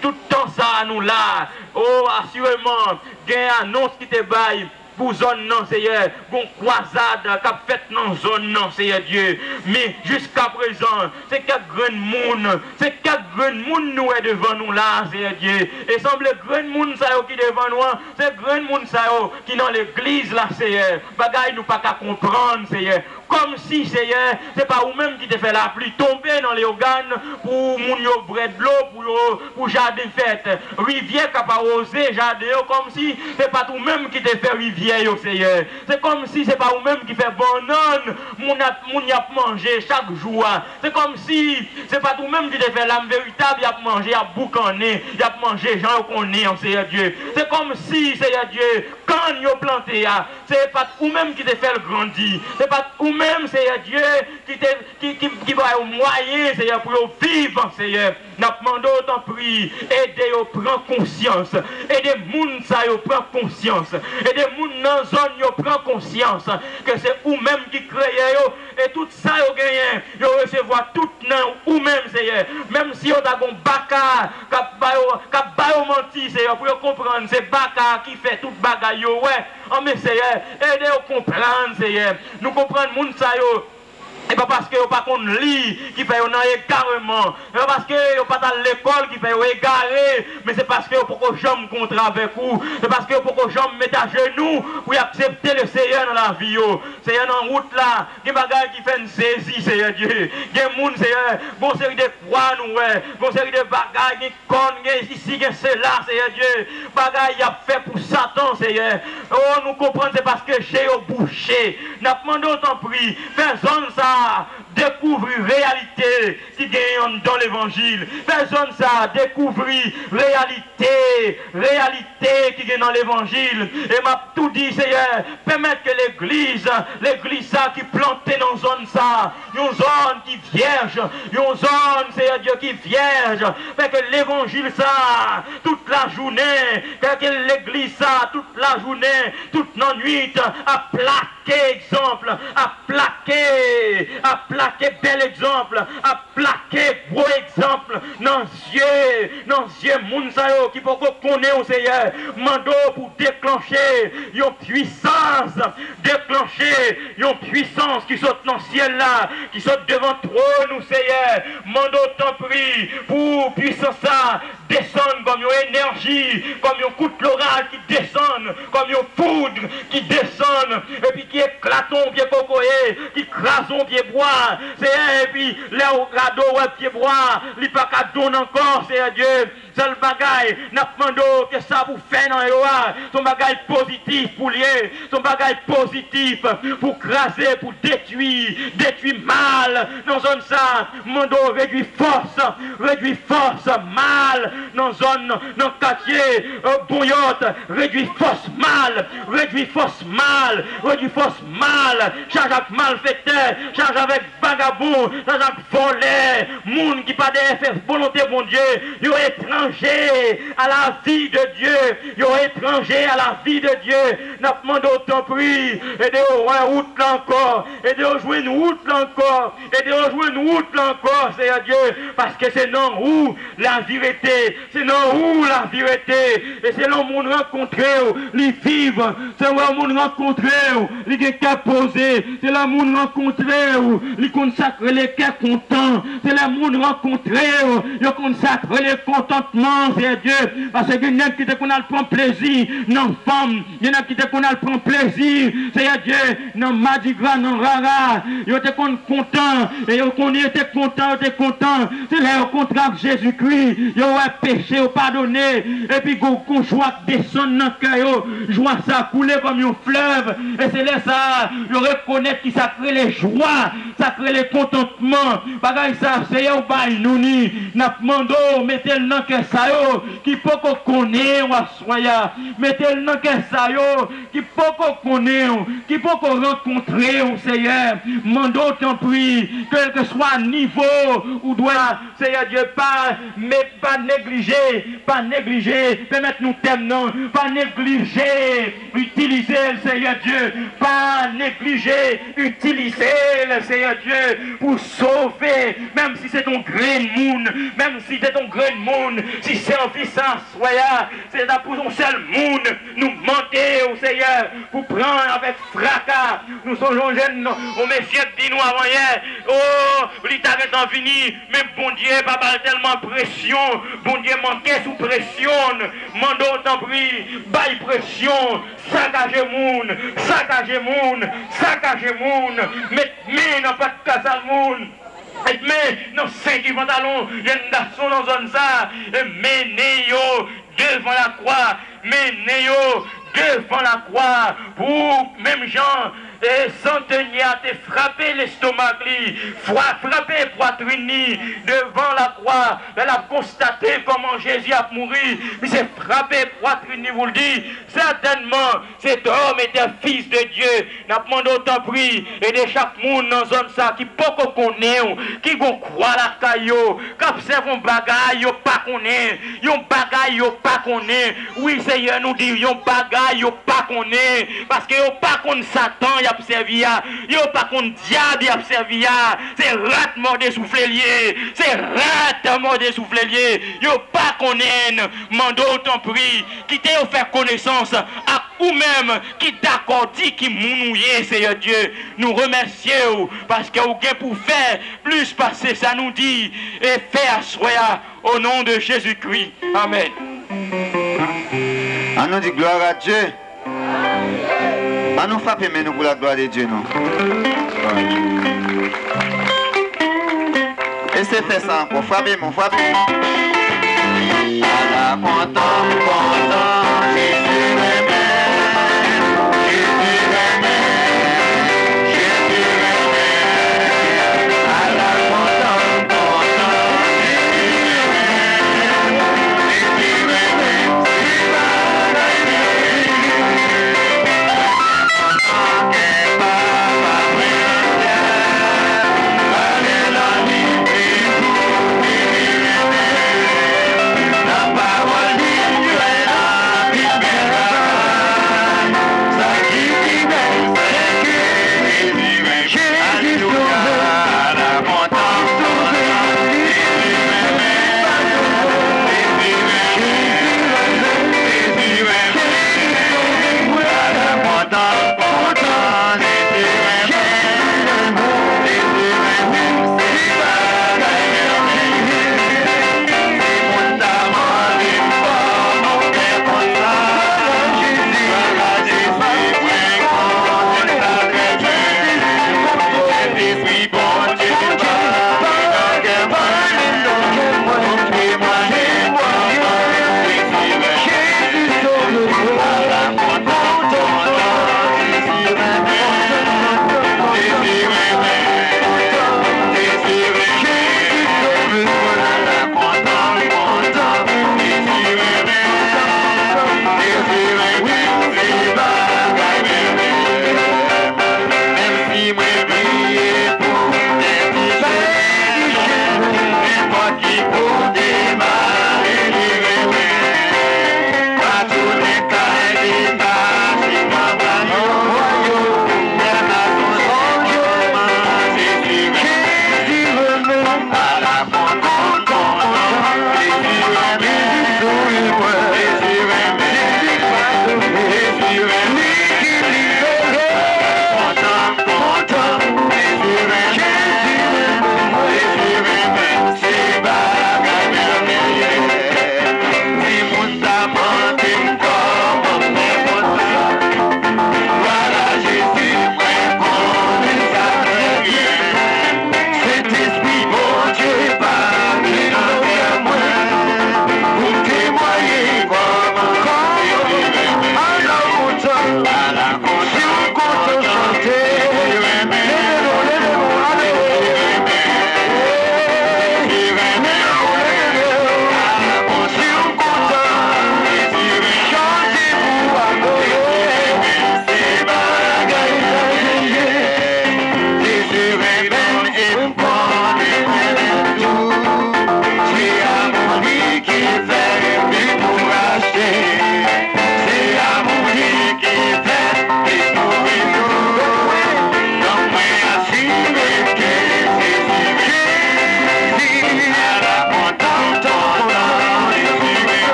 tout le temps, ça, nous là. Oh, assurément, il y a une annonce qui te baille. Pour zone non, Seigneur, bon croisade qu'a fait dans zone non, Seigneur Dieu. Mais jusqu'à présent, c'est quelques grands monde, c'est quelques grands monde nous est devant nous là, Seigneur Dieu. Et semble grand monde ça qui devant nous, c'est grand monde ça qui dans l'église là, Seigneur. Bagaille nous pas qu'à comprendre, Seigneur. Comme si, Seigneur, c'est pas vous-même qui te fait la pluie tomber dans les organes pour moun yo bret de l'eau, pour jardin fête. Rivière qui a pas osé jardin, comme si c'est pas vous-même qui te fait rivière, Seigneur. C'est comme si c'est pas vous-même qui fait banane, moun y a mangé chaque jour. C'est comme si c'est pas vous-même qui te fait l'âme véritable, y a mangé, y a boucané, y a mangé, Jean qu'on est, Seigneur Dieu. C'est comme si, Seigneur Dieu, quand y a planté, c'est pas vous-même qui te fait le grandir. C'est pas vous-même, Seigneur Dieu, qui va au moyen, Seigneur, pour vivre, Seigneur. Nous demandons autant prix, aidez à prendre conscience. Aidez les gens à prendre conscience. Aidez les gens dans la zone à prendre conscience que c'est vous-même qui créez. Et tout ça, vous gagnez. Vous recevez tout dans vous-même, Seigneur. Même si vous avez un baka, qui a menti, Seigneur, pour comprendre, c'est baka qui fait toute bagaille. Ouais, mais Seigneur, aidez à comprendre, Seigneur. Nous comprenons les gens. Et pas parce que vous pas qu'on lit qui fait un égarement. Et pas parce que vous pas dans l'école qui fait un égaré. Mais c'est parce que vous pas jamais contre avec vous. C'est parce que vous pas jamais mettre à genoux pour accepter le Seigneur dans la vie. Seigneur dans la route là, il y a des bagages qui font une saisie, Seigneur Dieu. Il y a des gens, Seigneur, bon série de croix, nous, bon série de bagages, qui connes, ici, qui c'est là, Seigneur Dieu. Bagages y a fait pour Satan, Seigneur. Oh, nous comprenons, c'est parce que j'ai au boucher. Nous demandons autant prix. Personne ça. Découvrir réalité qui gagne dans l'évangile. Personne ça découvrir réalité qui gagne dans l'évangile. Et m'a tout dit, Seigneur, permettre que l'église ça qui planté dans zone ça, une zone qui vierge, une zone, Seigneur Dieu, qui vierge, fait que l'évangile ça, toute la journée, que l'église ça, toute la journée, toute la nuit, a plaqué exemple, a plaqué bel exemple, a plaqué gros exemple dans yeux moun sa yo qui peut connaître au Seigneur, mando pour déclencher une puissance qui saute dans le ciel là, qui saute devant trône au Seigneur, mando t'en prie pour puissance ça descendre comme une énergie, comme un coup de l'orage qui descend, comme une foudre qui descend, et puis qui éclate ton pied cocoyer, qui crase ton pied bois, c'est et puis là au radeau ou pied bois, il n'y a pas qu'à donner encore, c'est Dieu. Seul bagaille, n'a pas que ça vous fait dans le son bagaille positif pour lier, son bagaille positif pour craser, pour détruire mal dans zone ça, mando réduit force, mal dans zone, dans le quartier, bouillotte, réduit force mal, charge avec malfaiteur, charge avec vagabond, charge avec volé, monde qui pas de volonté bon Dieu, yo étranger à la vie de Dieu, yo étranger à la vie de Dieu, n'a demandé autant prix, et de route là encore, et de jouer une route là encore, et de jouer une route là encore, Seigneur Dieu, parce que c'est non où la vérité, c'est non où la vérité, et c'est là où on rencontre, les vivre, c'est là où on rencontre, les cas posés, c'est là où on rencontre, les consacrer les cœurs contents, c'est là où on rencontre, les consacrer les contentements, c'est Dieu, parce que il y en a qui te qu'on a prendre plaisir, non femme, il y en a qui te qu'on a prendre plaisir, c'est Dieu, non madigra, non rara, ils étaient contents, et ils étaient contents, c'est là au contraire Jésus-Christ, ils ont péché, ils ont pardonné, et puis qu'on joie descendre dans le cœur, joie ça couler comme un fleuve, et c'est là ça, ils reconnaissent qui ça crée les joies, ça crée les contentements, bagaille ça, c'est un bail nous ni, n'a demandé, mettez-le dans le cœur ça, qui peut qu'on connaît, ou soya, mettez-le dans le cœur ça, qui peut qu'on connaît, qui peut qu'on rencontrer, au Seigneur, mandons tant pis, quel que soit le niveau, ou doit, Seigneur Dieu, pas négliger, permettez-nous thème non, pas négliger, utiliser le Seigneur Dieu, pas négliger, utiliser le Seigneur Dieu pour sauver, même si c'est ton grain de monde, si c'est un fils à soya, c'est pour son seul monde, nous mentir au Seigneur, pour prendre avec fracas, nous sommes jeunes, au messieurs dit nous avant hier, oh, l'État est en fini, mais bon Dieu, papa, tellement pression, bon Dieu manquait sous pression, mandons tant pris, baille pression, saccagez moun, mais non pas de casse à moun. Mais non, 5 pantalons, il y a une garçon dans zone ça, menez-yo devant la croix, devant la croix, pour même gens, et centenier a te frappé l'estomac, frappé poitrine devant la croix, elle a constaté comment Jésus a mouru, mais c'est frappé poitrine, vous le dites, certainement, cet homme était fils de Dieu, n'a pas demandé autant prix, et de chaque monde dans zone ça, qui peut qu'on connaît, qui vont croire la caillou, qui observe un bagaille, pas connaît, yon bagaille, pas connaît, oui Seigneur nous dit, yon bagaille, pas connaît, parce que yon pas connaît Satan, a servi, yo pas contre diable a servi, c'est rat mort des souffleliers, yo pas connaître, mando autant prix, qui t'a offert connaissance à ou même qui d'accord dit qui mounouye, Seigneur Dieu, nous remercions parce que vous avez pour faire plus passer ça nous dit et faire soya au nom de Jésus-Christ. Amen. On nous dit gloire à Dieu. On nous frappe mais nous pour la gloire de Dieu, non? Et c'est fait ça encore. Frappez. Allah content, Jésus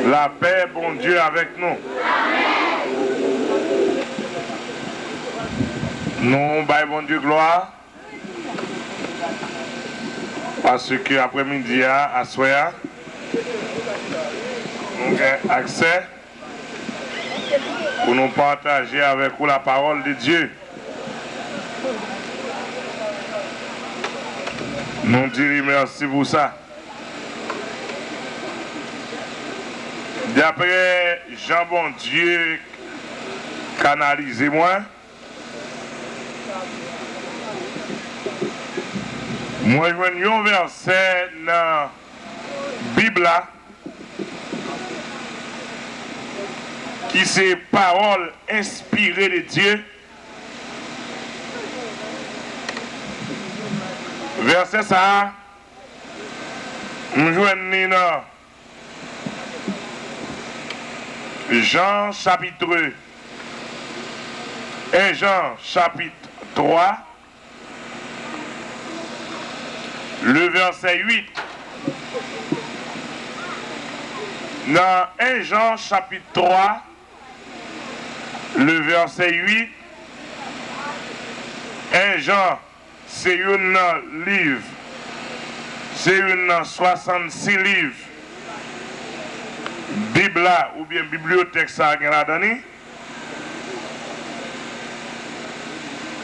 La paix, bon Dieu, avec nous. Nous, bye, bon Dieu, gloire. Parce que après-midi, à soir, nous avons accès pour nous partager avec vous la parole de Dieu. Nous disons merci pour ça. D'après Jean Bon Dieu, canalisez-moi. Moi, je vois un verset dans la Bible qui c'est parole inspirée de Dieu. Verset ça, nous jouons dans Jean chapitre 1 Jean chapitre 3, le verset 8. Dans 1 Jean chapitre 3, le verset 8, 1 Jean, c'est un livre, c'est une 66 livres. Bible ou bien bibliothèque ça a donné.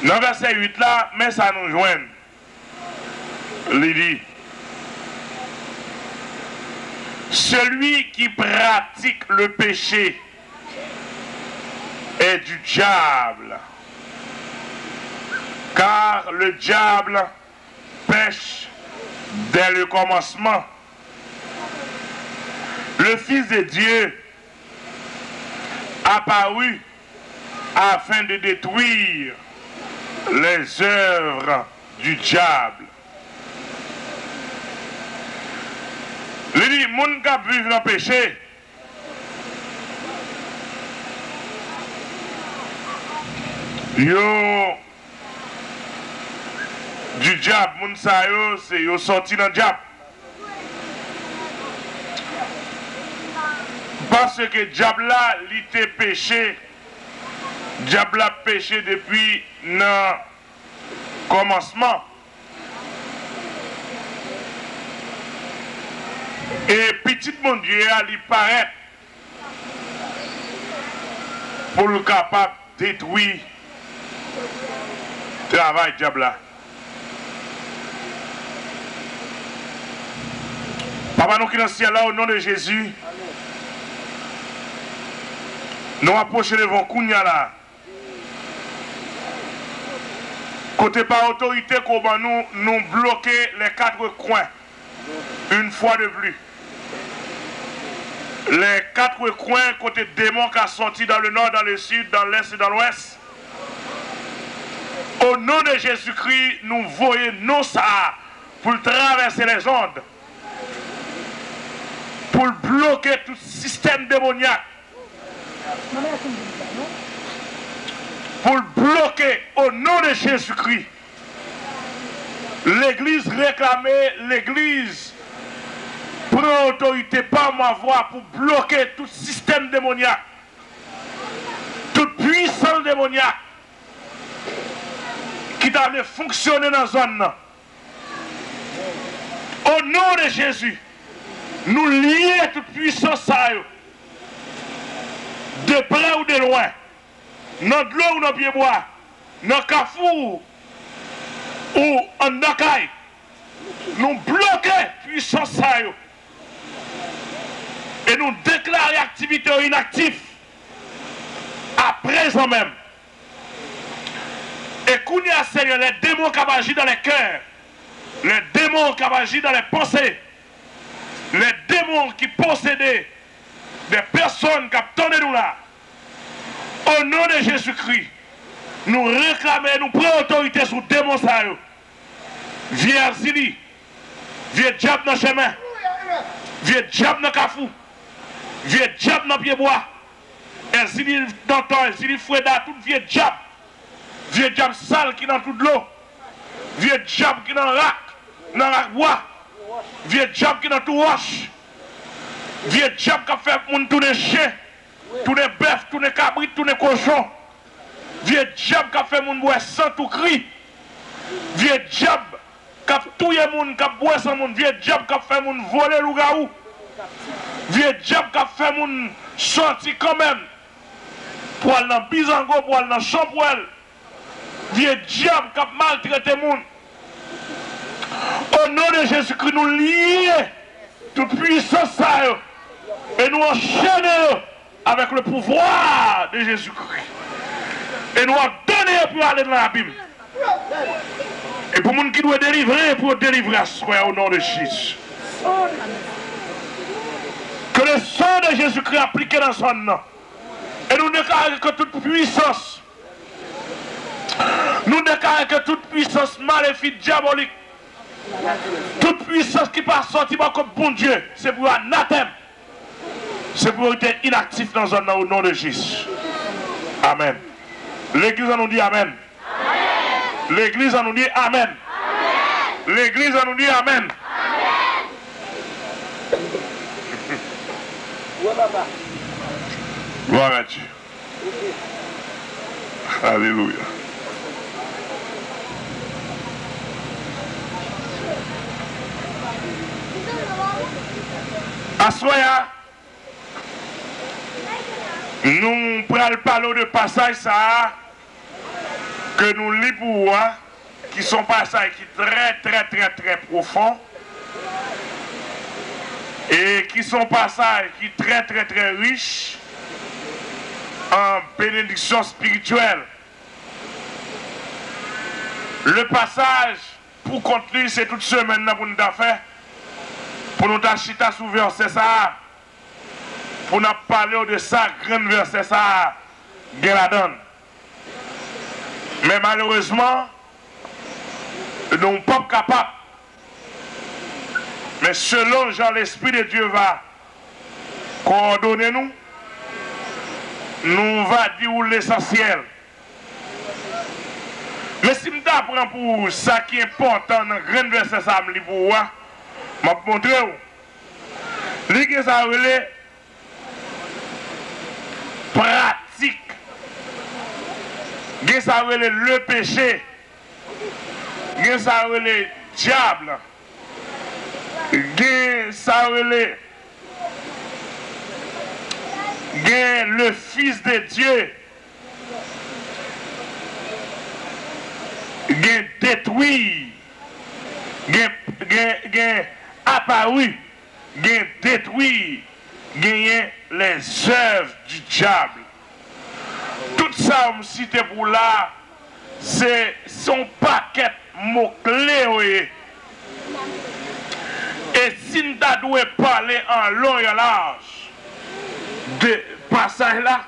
Dans verset 8 là, mais ça nous joint. Il dit, celui qui pratique le péché est du diable, car le diable pêche dès le commencement. Le Fils de Dieu apparut afin de détruire les œuvres du diable. Il dit, les gens qui vivent dans le péché, yo du diable, moun sa yo, c'est yo sorti dans le diable. Parce que le diable là, il était péché. Le diable a péché depuis le commencement. Et petit mon Dieu, il paraît pour le capable de détruire le travail du diable là. Papa, nous qui dans le ciel là, au nom de Jésus, nous approchons devant Kounia là. Côté par autorité, comment nous bloquer les quatre coins. Une fois de plus. Les quatre coins, côté démon qui a sorti dans le nord, dans le sud, dans l'est et dans l'ouest. Au nom de Jésus-Christ, nous voyons nous ça pour traverser les ondes. Pour bloquer tout système démoniaque. Pour bloquer au nom de Jésus-Christ. L'église réclamée, l'église prend autorité par ma voix pour bloquer tout système démoniaque, toute puissance démoniaque qui doit fonctionner dans la zone. Au nom de Jésus, nous lions toute puissance à eux, de près ou de loin, dans de l'eau ou dans le pied-bois, dans le Carrefour ou en Nakaï, nous bloquons puissance à eux et nous déclarons activité inactive à présent même. Et qu'on y a Seigneur, les démons qui agissent dans les cœurs, les démons qui agissent dans les pensées, les démons qui possédaient des personnes qui attendent nous là, au nom de Jésus-Christ, nous réclamons, nous prenons autorité sur les démons. Viens Arzili, viens diable dans le chemin, viens diable dans le cafou, viens diable dans le pied-bois, Arzili dans le temps, Arzili Foueda, tout vieux diable sale qui est dans toute l'eau, vieux diable qui est dans le rack bois, vieux diable qui est dans tout roche. Vieux diable qui a fait moun tourner chien, tourner bœuf, tourner cabrit, tourner cochon. Vieux diable qui a fait moun boire sans tout cri. Vieux diable qui a touillé moun, qui a boire sans moun. Vieux diable qui a fait moun voler loup-garou. Vieux diable qui a fait moun sortir quand même. Pour aller dans Bizango, pour aller dans Champoel. Vieux diable qui a maltraité moun. Au nom de Jésus-Christ, nous lions toute puissance et nous enchaînons avec le pouvoir de Jésus-Christ. Et nous donner pour aller dans la Bible. Et pour les gens qui doivent délivrer, pour délivrer à soi au nom de Jésus. Que le sang de Jésus-Christ appliqué dans son nom. Et nous déclarons que toute puissance, nous déclarons que toute puissance maléfique, diabolique, toute puissance qui passe sortir comme bon Dieu, c'est pour anathème. C'est pour être inactif dans un au nom de Jésus. Amen. L'église nous dit Amen. L'église nous dit Amen. L'église nous dit Amen. Gloire à Dieu. Alléluia. Assoya, nous prenons parler de passage ça que nous lisons pour vous, qui sont passages qui très profonds et qui sont passages qui très riches en bénédiction spirituelle. Le passage pour conclure, c'est toute semaine pour nous faire. Pour nous acheter sous verset ça, pour nous parler de ça, grand verset ça, bien la donne. Mais malheureusement, nous ne sommes pas capables. Mais selon Jean, l'Esprit de Dieu va coordonner nous, nous va dire l'essentiel. Mais si je apprends pour ça qui est important dans le grand verset ça, je vais vous montrer. L'église a relé pratique. L'église a relé le péché. L'église a relé diable. L'église a relé le Fils de Dieu. L'église détruit. Apparu, détruit, gagner les œuvres du diable. Tout ça, on me cite pour là, c'est son paquet mots-clés. Et si nous devons parler en long et en large de passage là,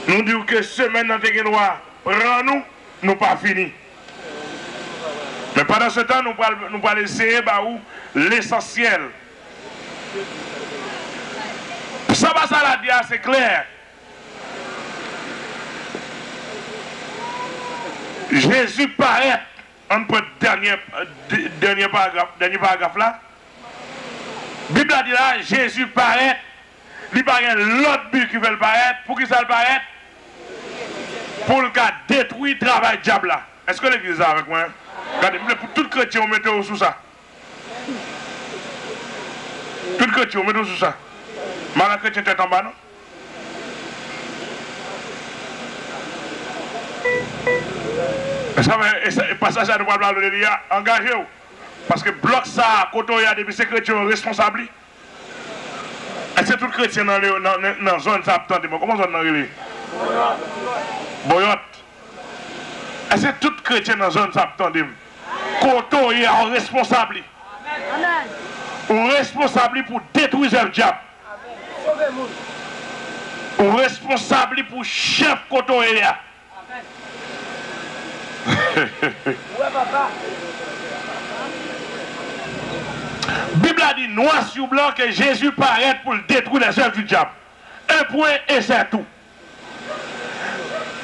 nous disons que semaine dans le noir, prends-nous, nous pas fini. Mais pendant ce temps, nous allons essayer l'essentiel. Ça va, ça la dire, c'est clair. Jésus paraît, on peut dernier paragraphe là. La Bible a dit là, Jésus paraît, il paraît l'autre but qui veut le paraître. Pour qui ça le paraît? Pour le cas détruire le travail diable là. Est-ce que l'église est avec moi? Regardez, pour tout chrétien, on met sous ça. Tout chrétien, on met sous ça. Malgré chrétien tête en bas, non? Et passage à nous parler de l'IA, engagez-vous. Parce que bloc ça, quand il y a des chrétiens responsables. Et c'est tout chrétien dans la zone, ça attendez, comment ça dans la Boyotte. Et c'est tout chrétien dans la zone, ça attendez. Quand il y a un responsable. Un responsable pour détruire le diable. Un responsable pour chef quand il y a. Bible a dit noir sur blanc que Jésus paraît pour détruire les œuvres du diable. Un point et c'est tout.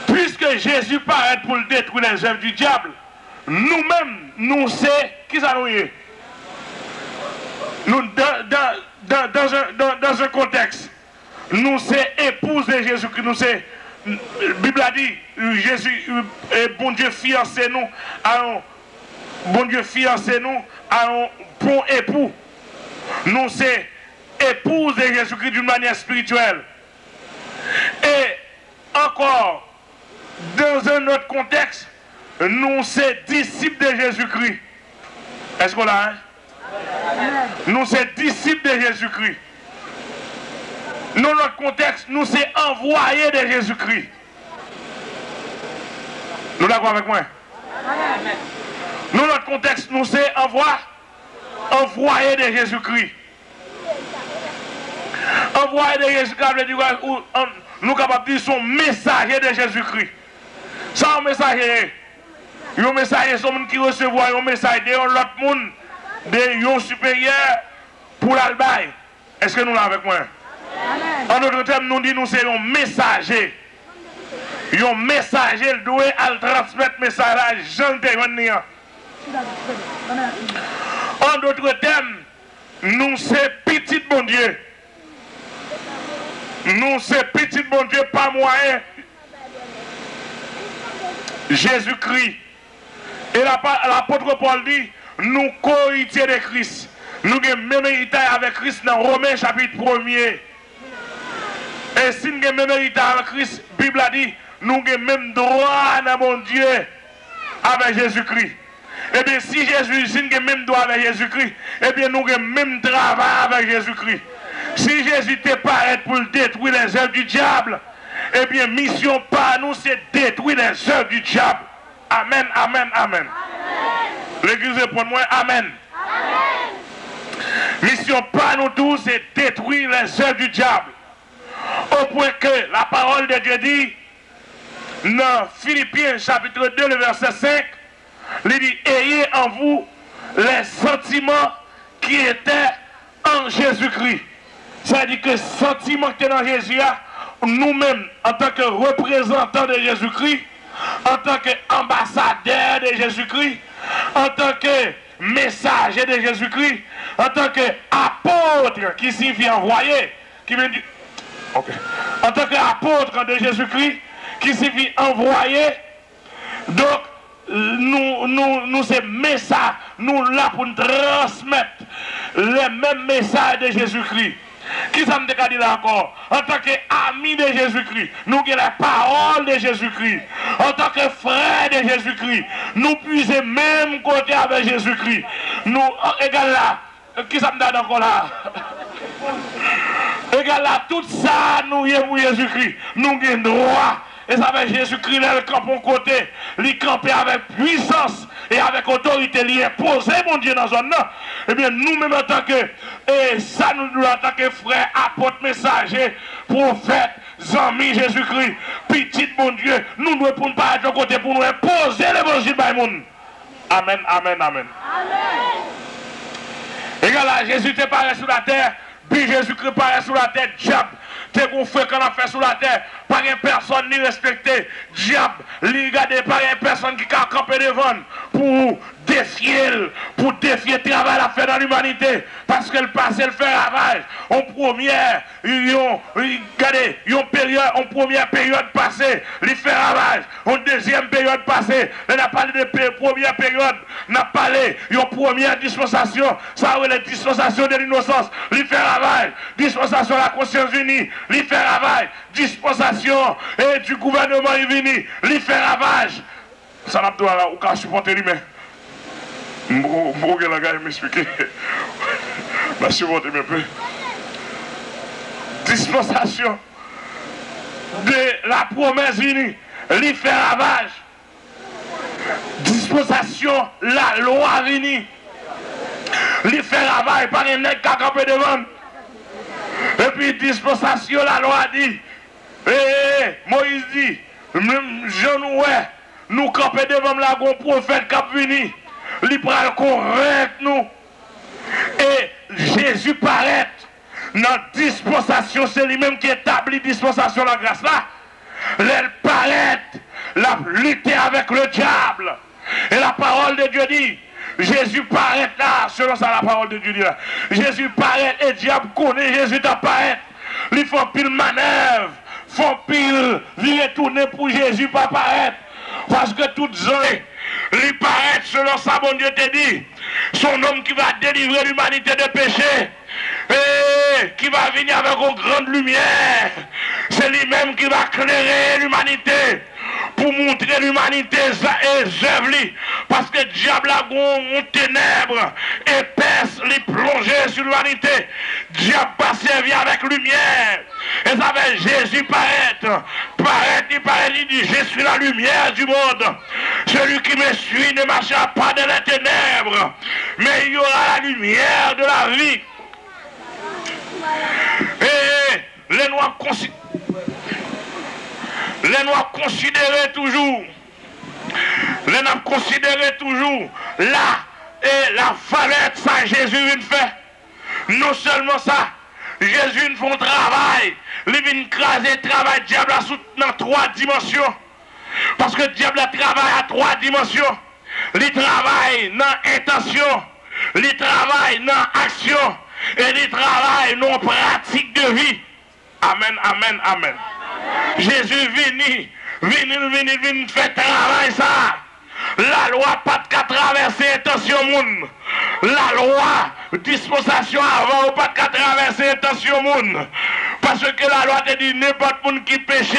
Puisque Jésus paraît pour détruire les œuvres du diable, nous-mêmes, nous savons qui ça nous est. Nous, dans un contexte, nous sommes épouses de Jésus-Christ, nous sommes, la Bible a dit, Jésus, bon Dieu fiancé nous à un bon Dieu fiancé nous à un bon époux. Nous sommes épouses de Jésus-Christ d'une manière spirituelle. Et encore, dans un autre contexte, nous sommes disciples de Jésus-Christ. Est-ce qu'on l'a? Nous sommes disciples de Jésus-Christ. Dans notre contexte, nous sommes envoyés de Jésus-Christ. Nous d'accord avec moi? Dans notre contexte, nous sommes envoyés de Jésus-Christ. Envoyés de Jésus-Christ, nous sommes capables de dire sont messagers de Jésus-Christ. Ça, un messager. Un messager, c'est un qui recevoir un message de l'autre monde, de un supérieur pour l'albaï. Est-ce que nous l'avons avec moi? En d'autres termes, nous disons nous sommes messagers. Un messager doit transmettre le message à Jean de. En d'autres termes, nous sommes petits bon Dieu. Nous sommes petits bon Dieu par moyen Jésus-Christ. Et l'apôtre Paul dit, nous co-héritiers de Christ. Nous avons même héritage avec Christ dans Romains chapitre 1er. Et si nous avons même héritage avec Christ, la Bible a dit, nous avons même droit dans mon Dieu avec Jésus-Christ. Eh bien, si nous avons même droit avec Jésus-Christ, eh bien, nous avons même travail avec Jésus-Christ. Si Jésus te paraît pour détruire les œuvres du diable, eh bien, mission par nous, c'est détruire les œuvres du diable. Amen, amen, amen. L'église répond moi, amen. Mission par nous tous, c'est détruire les œuvres du diable. Au point que la parole de Dieu dit, dans Philippiens chapitre 2, le verset 5, il dit, ayez en vous les sentiments qui étaient en Jésus-Christ. C'est-à-dire que les sentiments qui étaient dans Jésus, nous-mêmes, en tant que représentants de Jésus-Christ, en tant qu'ambassadeurs de Jésus-Christ, en tant que messagers de Jésus-Christ, en tant qu'apôtres, qui signifie envoyé, qui veut dire, en tant qu'apôtres de Jésus-Christ, qui signifie envoyé, donc nous ces messages, nous là pour transmettre les mêmes messages de Jésus-Christ. Qui ça me dit là encore? En tant qu'amis de Jésus-Christ, nous avons la parole de Jésus-Christ. En tant que frères de Jésus-Christ, nous puisons même côté avec Jésus-Christ. Nous, égal là, qui ça me dit encore là? Égal là, tout ça, nous y pour Jésus-Christ. Nous avons droit. Et ça fait Jésus-Christ, le camp au côté, il camper avec puissance et avec autorité, il est posé, mon Dieu, dans un an. Eh bien, nous-mêmes, en tant que, et ça nous en tant que frères, apôtres, messagers, prophètes, amis, Jésus-Christ, petit, mon Dieu, nous ne pouvons pas être de côté pour nous imposer l'évangile par le monde. Amen, amen, amen. Amen. Et là, Jésus te paraît sur la terre, puis Jésus-Christ paraît sur la terre, diable. T'es qu'on fait qu'on a fait sur la terre, pas une personne ni respecté, diable, regardez pas une personne qui a campé devant pour défier le travail à faire dans l'humanité, parce que le passé le fait ravage. En première, regardez, en première période passée, il fait ravage. En deuxième période passée, on a parlé de première période, on a parlé de première dispensation, ça c'est la dispensation de l'innocence, il fait ravage. Dispensation de la conscience unie, il fait ravage. Dispensation et du gouvernement uni, il fait ravage. Ça n'a pas ou qu'à supporter lui, mais je vais la gars m'expliquer. Je vais supporter un peu. Dispensation de la promesse unie, il fait ravage. Dispensation la loi unie, il fait ravage par un nègre qui a campé devant. Et puis dispensation, la loi dit, Moïse dit, Jean nous camper devant la gon prophète qui a venu, il pral correct nous. Et Jésus paraît dans dispensation, c'est lui-même qui établit dispensation la grâce là. Elle paraît, la lutter avec le diable. Et la parole de Dieu dit, Jésus paraît là, selon ça la parole de Dieu dit là. Jésus paraît et diable connaît Jésus t'apparaît. Ils font pile manœuvre, font pile, virer tourner pour Jésus pas paraître. Parce que toutes zones, lui paraît selon ça, bon Dieu te dit, son homme qui va délivrer l'humanité de péché, et qui va venir avec une grande lumière. C'est lui-même qui va éclairer l'humanité pour montrer l'humanité et œuvres. Parce que le diable a une ténèbre épaisse, les plonger sur l'humanité. Diable va servir avec lumière. Et ça fait Jésus paraître. Il dit, je suis la lumière du monde. Celui qui me suit ne marchera pas dans les ténèbres, mais il y aura la lumière de la vie. Et les Noirs considéraient toujours là et la valeur de ça Jésus vient faire. Non seulement ça, Jésus fait un travail, il vient craser le travail diable dans 3 dimensions. Parce que le diable travaille à 3 dimensions. Il travaille dans intention, il travaille dans action et il travaille dans pratique de vie. Amen, amen, amen. Jésus vient faire travail ça. La loi pas de traverser intention monde. La loi, dispensation avant ou pas de traverser intention monde. Parce que la loi te dit n'importe monde qui péche,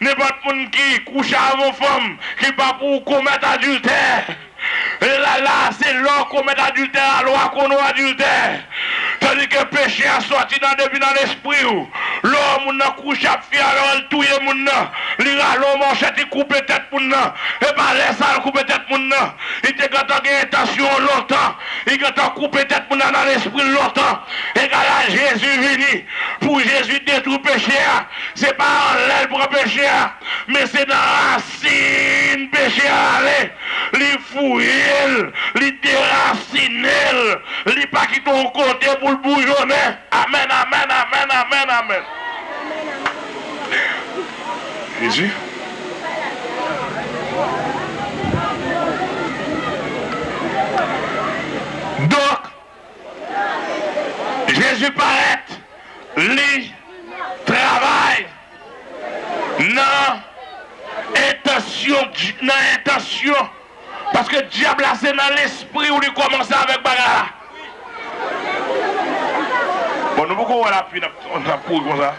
n'importe monde qui couche avec une femme, qui pas pour commettre adultère. Et là, c'est l'or qu'on met adultère, la loi qu'on a adultère. Tandis que le péché a sorti depuis dans l'esprit. L'homme n'a couché à faire, alors il touille mon nom. Il a l'homme manchette, il coupe tête mon nom. Et pas laisse ça, il coupe tête mon nom. Il te quand on a intention longtemps. Il quand on coupe tête mon nom dans l'esprit longtemps. Et quand là, Jésus venu, pour Jésus détruire le péché, c'est pas en l'aile pour le péché, mais c'est dans la racine péché aller. Les fouiller, les déraciner, les pas qui ton côté pour le bouillonner. Amen, amen, amen, amen, amen. Jésus. Donc, Jésus paraît, lui travaille, non intention, parce que le diable c'est dans l'esprit où il commence avec bagarre. Bon, nous pouvons voir la pluie, on a pour comme ça.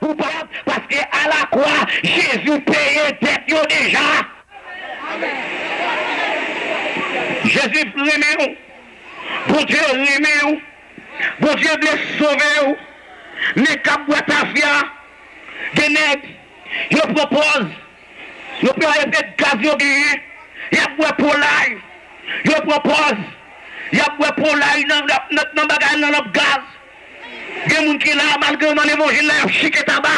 Ou pas, parce qu'à la croix, Jésus payait tête déjà. Jésus remet nous. Bon Dieu remet nous. Bon Dieu veut sauver nous. Les cap boîte à fia, des nègres, je propose, je peux arrêter de gaz, il y a boire pour l'ail, je propose, il y a boire pour l'ail dans le bagage, dans le gaz. Il y a des gens qui là, malgré dans l'évangile, il y a chiqué tabac,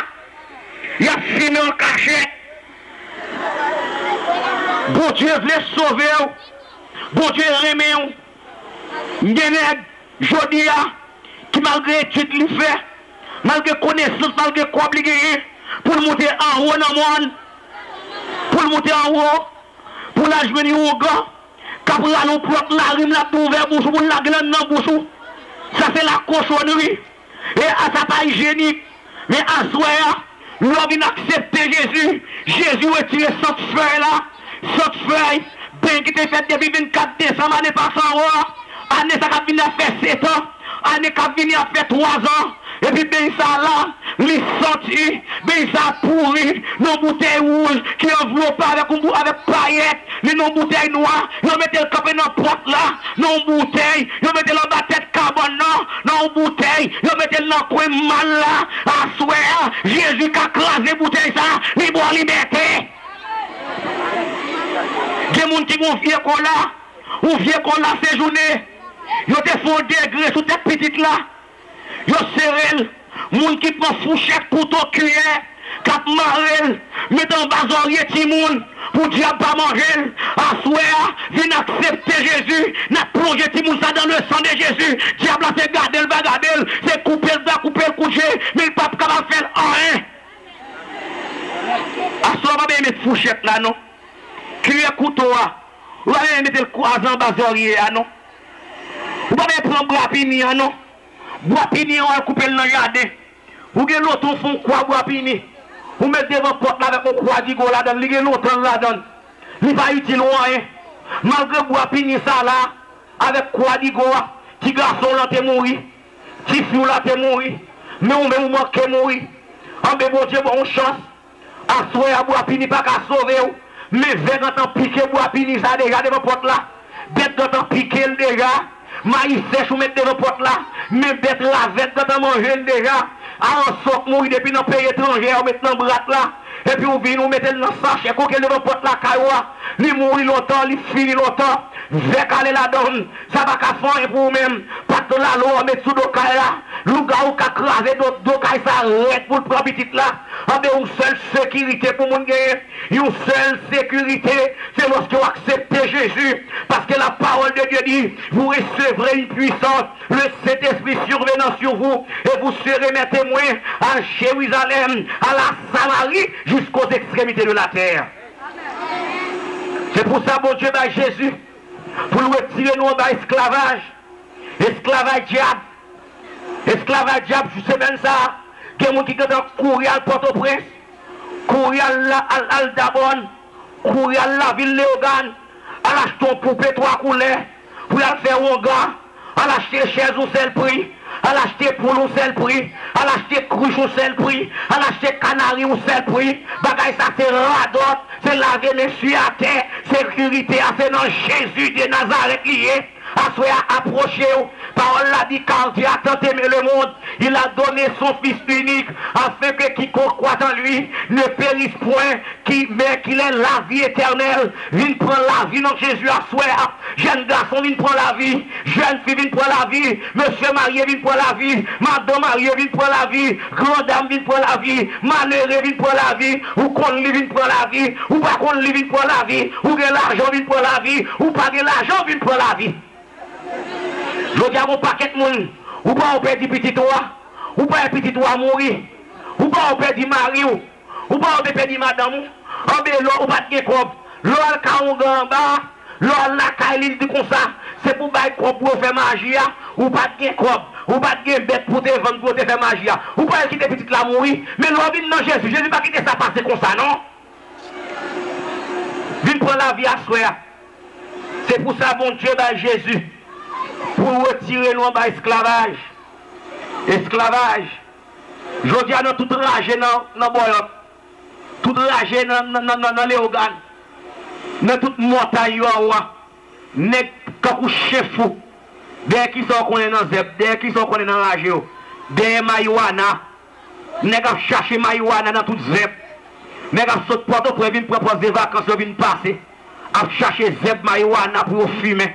il y a fumé en cachet. Bon Dieu veut sauver, bon Dieu remet nous. Des nègres, je dis, qui malgré tout le fait, malgré connaissance, malgré quoi obligé, pour monter en haut dans le monde, pour monter en haut, pour la journée au gars, qu'après nous propre la rime, la ouvert bouche, pour la glande dans bouche. Ça c'est la cochonnerie. Et à ça pas hygiénique. Mais à soi, nous avons accepté Jésus. Jésus a retiré cette feuille là, cette feuille, bien qui était faite depuis 24 décembre, année passant, année ça a fini à faire 7 ans, année qui a fini à faire 3 ans. Et puis, ben ça là, les sortis, ben ça pourri, nos bouteilles rouges qui enveloppent avec paillettes, les nos bouteilles noires, ils mettent le capé dans la porte là, nos bouteilles, ils mettent dans la tête carbone là, nos bouteilles, ils mettent dans le coin mal là, à souhait, Jésus qui a crasé bouteille ça, libre liberté. Des gens qui ont vieux qu'on là, ou vieux qu'on là séjourné, ils ont fait degré sous cette petite là. Yo serrel, moun qui prend fourchette pour ton cuillère, cap marel, met en bazorier ti moun, pour diable pas manger, à souhait, vient accepter Jésus, n'a plongé ti moun ça dans le sang de Jésus, diable c'est garder le va garder, c'est couper le bras, couper le coucher, mais le pape capable faire rien. À souhait, on va bien mettre fourchette là, non? Cuillère couteau, on va bien mettre le croisant bazorier, non? On va bien prendre bras pini, non? Bois pini, on va couper le jardin. Vous avez l'autre fond quoi bois pini. Vous mettez devant porte là avec un croix d'IGO là-dedans. Vous avez l'autre là-dedans. Il n'est pas utile rien. Malgré bois pini ça là, avec croix d'IGO, petit garçon là t'es mort. Petit fille là t'es mort. Mais on même manque mourir. En bé bon Dieu, bonne chance. À soir à bois pini pas qu'à sauver. Mais 20 ans piqué bois pini ça déjà devant porte là. Bête quand piqué déjà. Maïs sèche ou mettre devant porte là, mais bête la vête quand on mange déjà, en soc mourir depuis dans le pays étranger, on met dans le bras là, et puis on vient nous mettre dans le sachet, qu'on devant porte là, cailloua, il mourit longtemps, il finit longtemps, vec aller la donne, ça va qu'à faire pour vous-même, pas de la loi, mettre sous le caille là, l'ouga ou qu'à craser d'autres cailles, ça arrête pour le prendre petit là, on a une seule sécurité pour mon gagner, une seule sécurité, c'est lorsque vous acceptez Jésus, parce que la parole de Dieu dit, vous recevrez une puissance, le Saint-Esprit survenant sur vous, et vous serez mes témoins à Jérusalem, à la Samarie, jusqu'aux extrémités de la terre. C'est pour ça, bon Dieu, Jésus, pour nous retirer nous dans l'esclavage, esclavage diable, esclavage diable, je sais même ça, il y a des gens qui ont couru à Port-au-Prince, couru à Aldabon, couru à la ville Léogane, à l'acheter pour poupée 3 couleurs, pour aller faire un gars, à l'acheter chaise au seul prix, à l'acheter poule au seul prix, à l'acheter cruche au seul prix, à l'acheter canari au seul prix. Bagay ça c'est radot, c'est la Vénétie à terre, sécurité, c'est dans Jésus de Nazareth lié. Assoya approchez-vous. Parole l'a dit car Dieu a tant aimé le monde. Il a donné son Fils unique afin que quiconque croit en lui ne périsse point, mais qu'il ait la vie éternelle. Viens prendre la vie dans Jésus assoya. Jeune garçon, viens prendre la vie. Jeune fille, viens prendre la vie. Monsieur marié, viens prendre la vie. Madame mariée, viens prendre la vie. Grande dame, viens prendre la vie. Malheureux, viens prendre la vie. Ou qu'on lui, viens prendre la vie. Ou pas qu'on lui, viens prendre la vie. Ou que l'argent, viens prendre la vie. Ou pas que l'argent, viens prendre la vie. Je dis à mon paquet de monde, ou pas on perd petit toi, ou pas un petit toi mourir, ou pas on perd mari, ou pas on perd madame, en bien l'eau, ou pas de crop, l'eau al kaonga en bas, l'eau la kaili dit comme ça, c'est pour bailler crop pour faire magie, ou pas de crop, ou pas de bête pour te vendre pour te faire magie, ou pas quitter petit la mourir, mais l'eau vient dans Jésus, Jésus pas quitter ça passer comme ça, non? Vient prendre la vie à soi. C'est pour ça, bon Dieu, bah Jésus. Pour retirer nous en bas esclavage. Esclavage. Je dis à nous tout rage dans boyot. Tout rage dans les organes. Dans toute montagne en haut. N'est qu'un chef fou. Dès qu'ils sont connus dans Zeb, dès qu'ils sont connus dans la géo. Dès marijuana. N'est qu'à chercher marijuana dans toute Zeb. N'est qu'à sauter porte pour venir proposer des vacances, venir passer. À chercher Zeb marijuana pour fumer.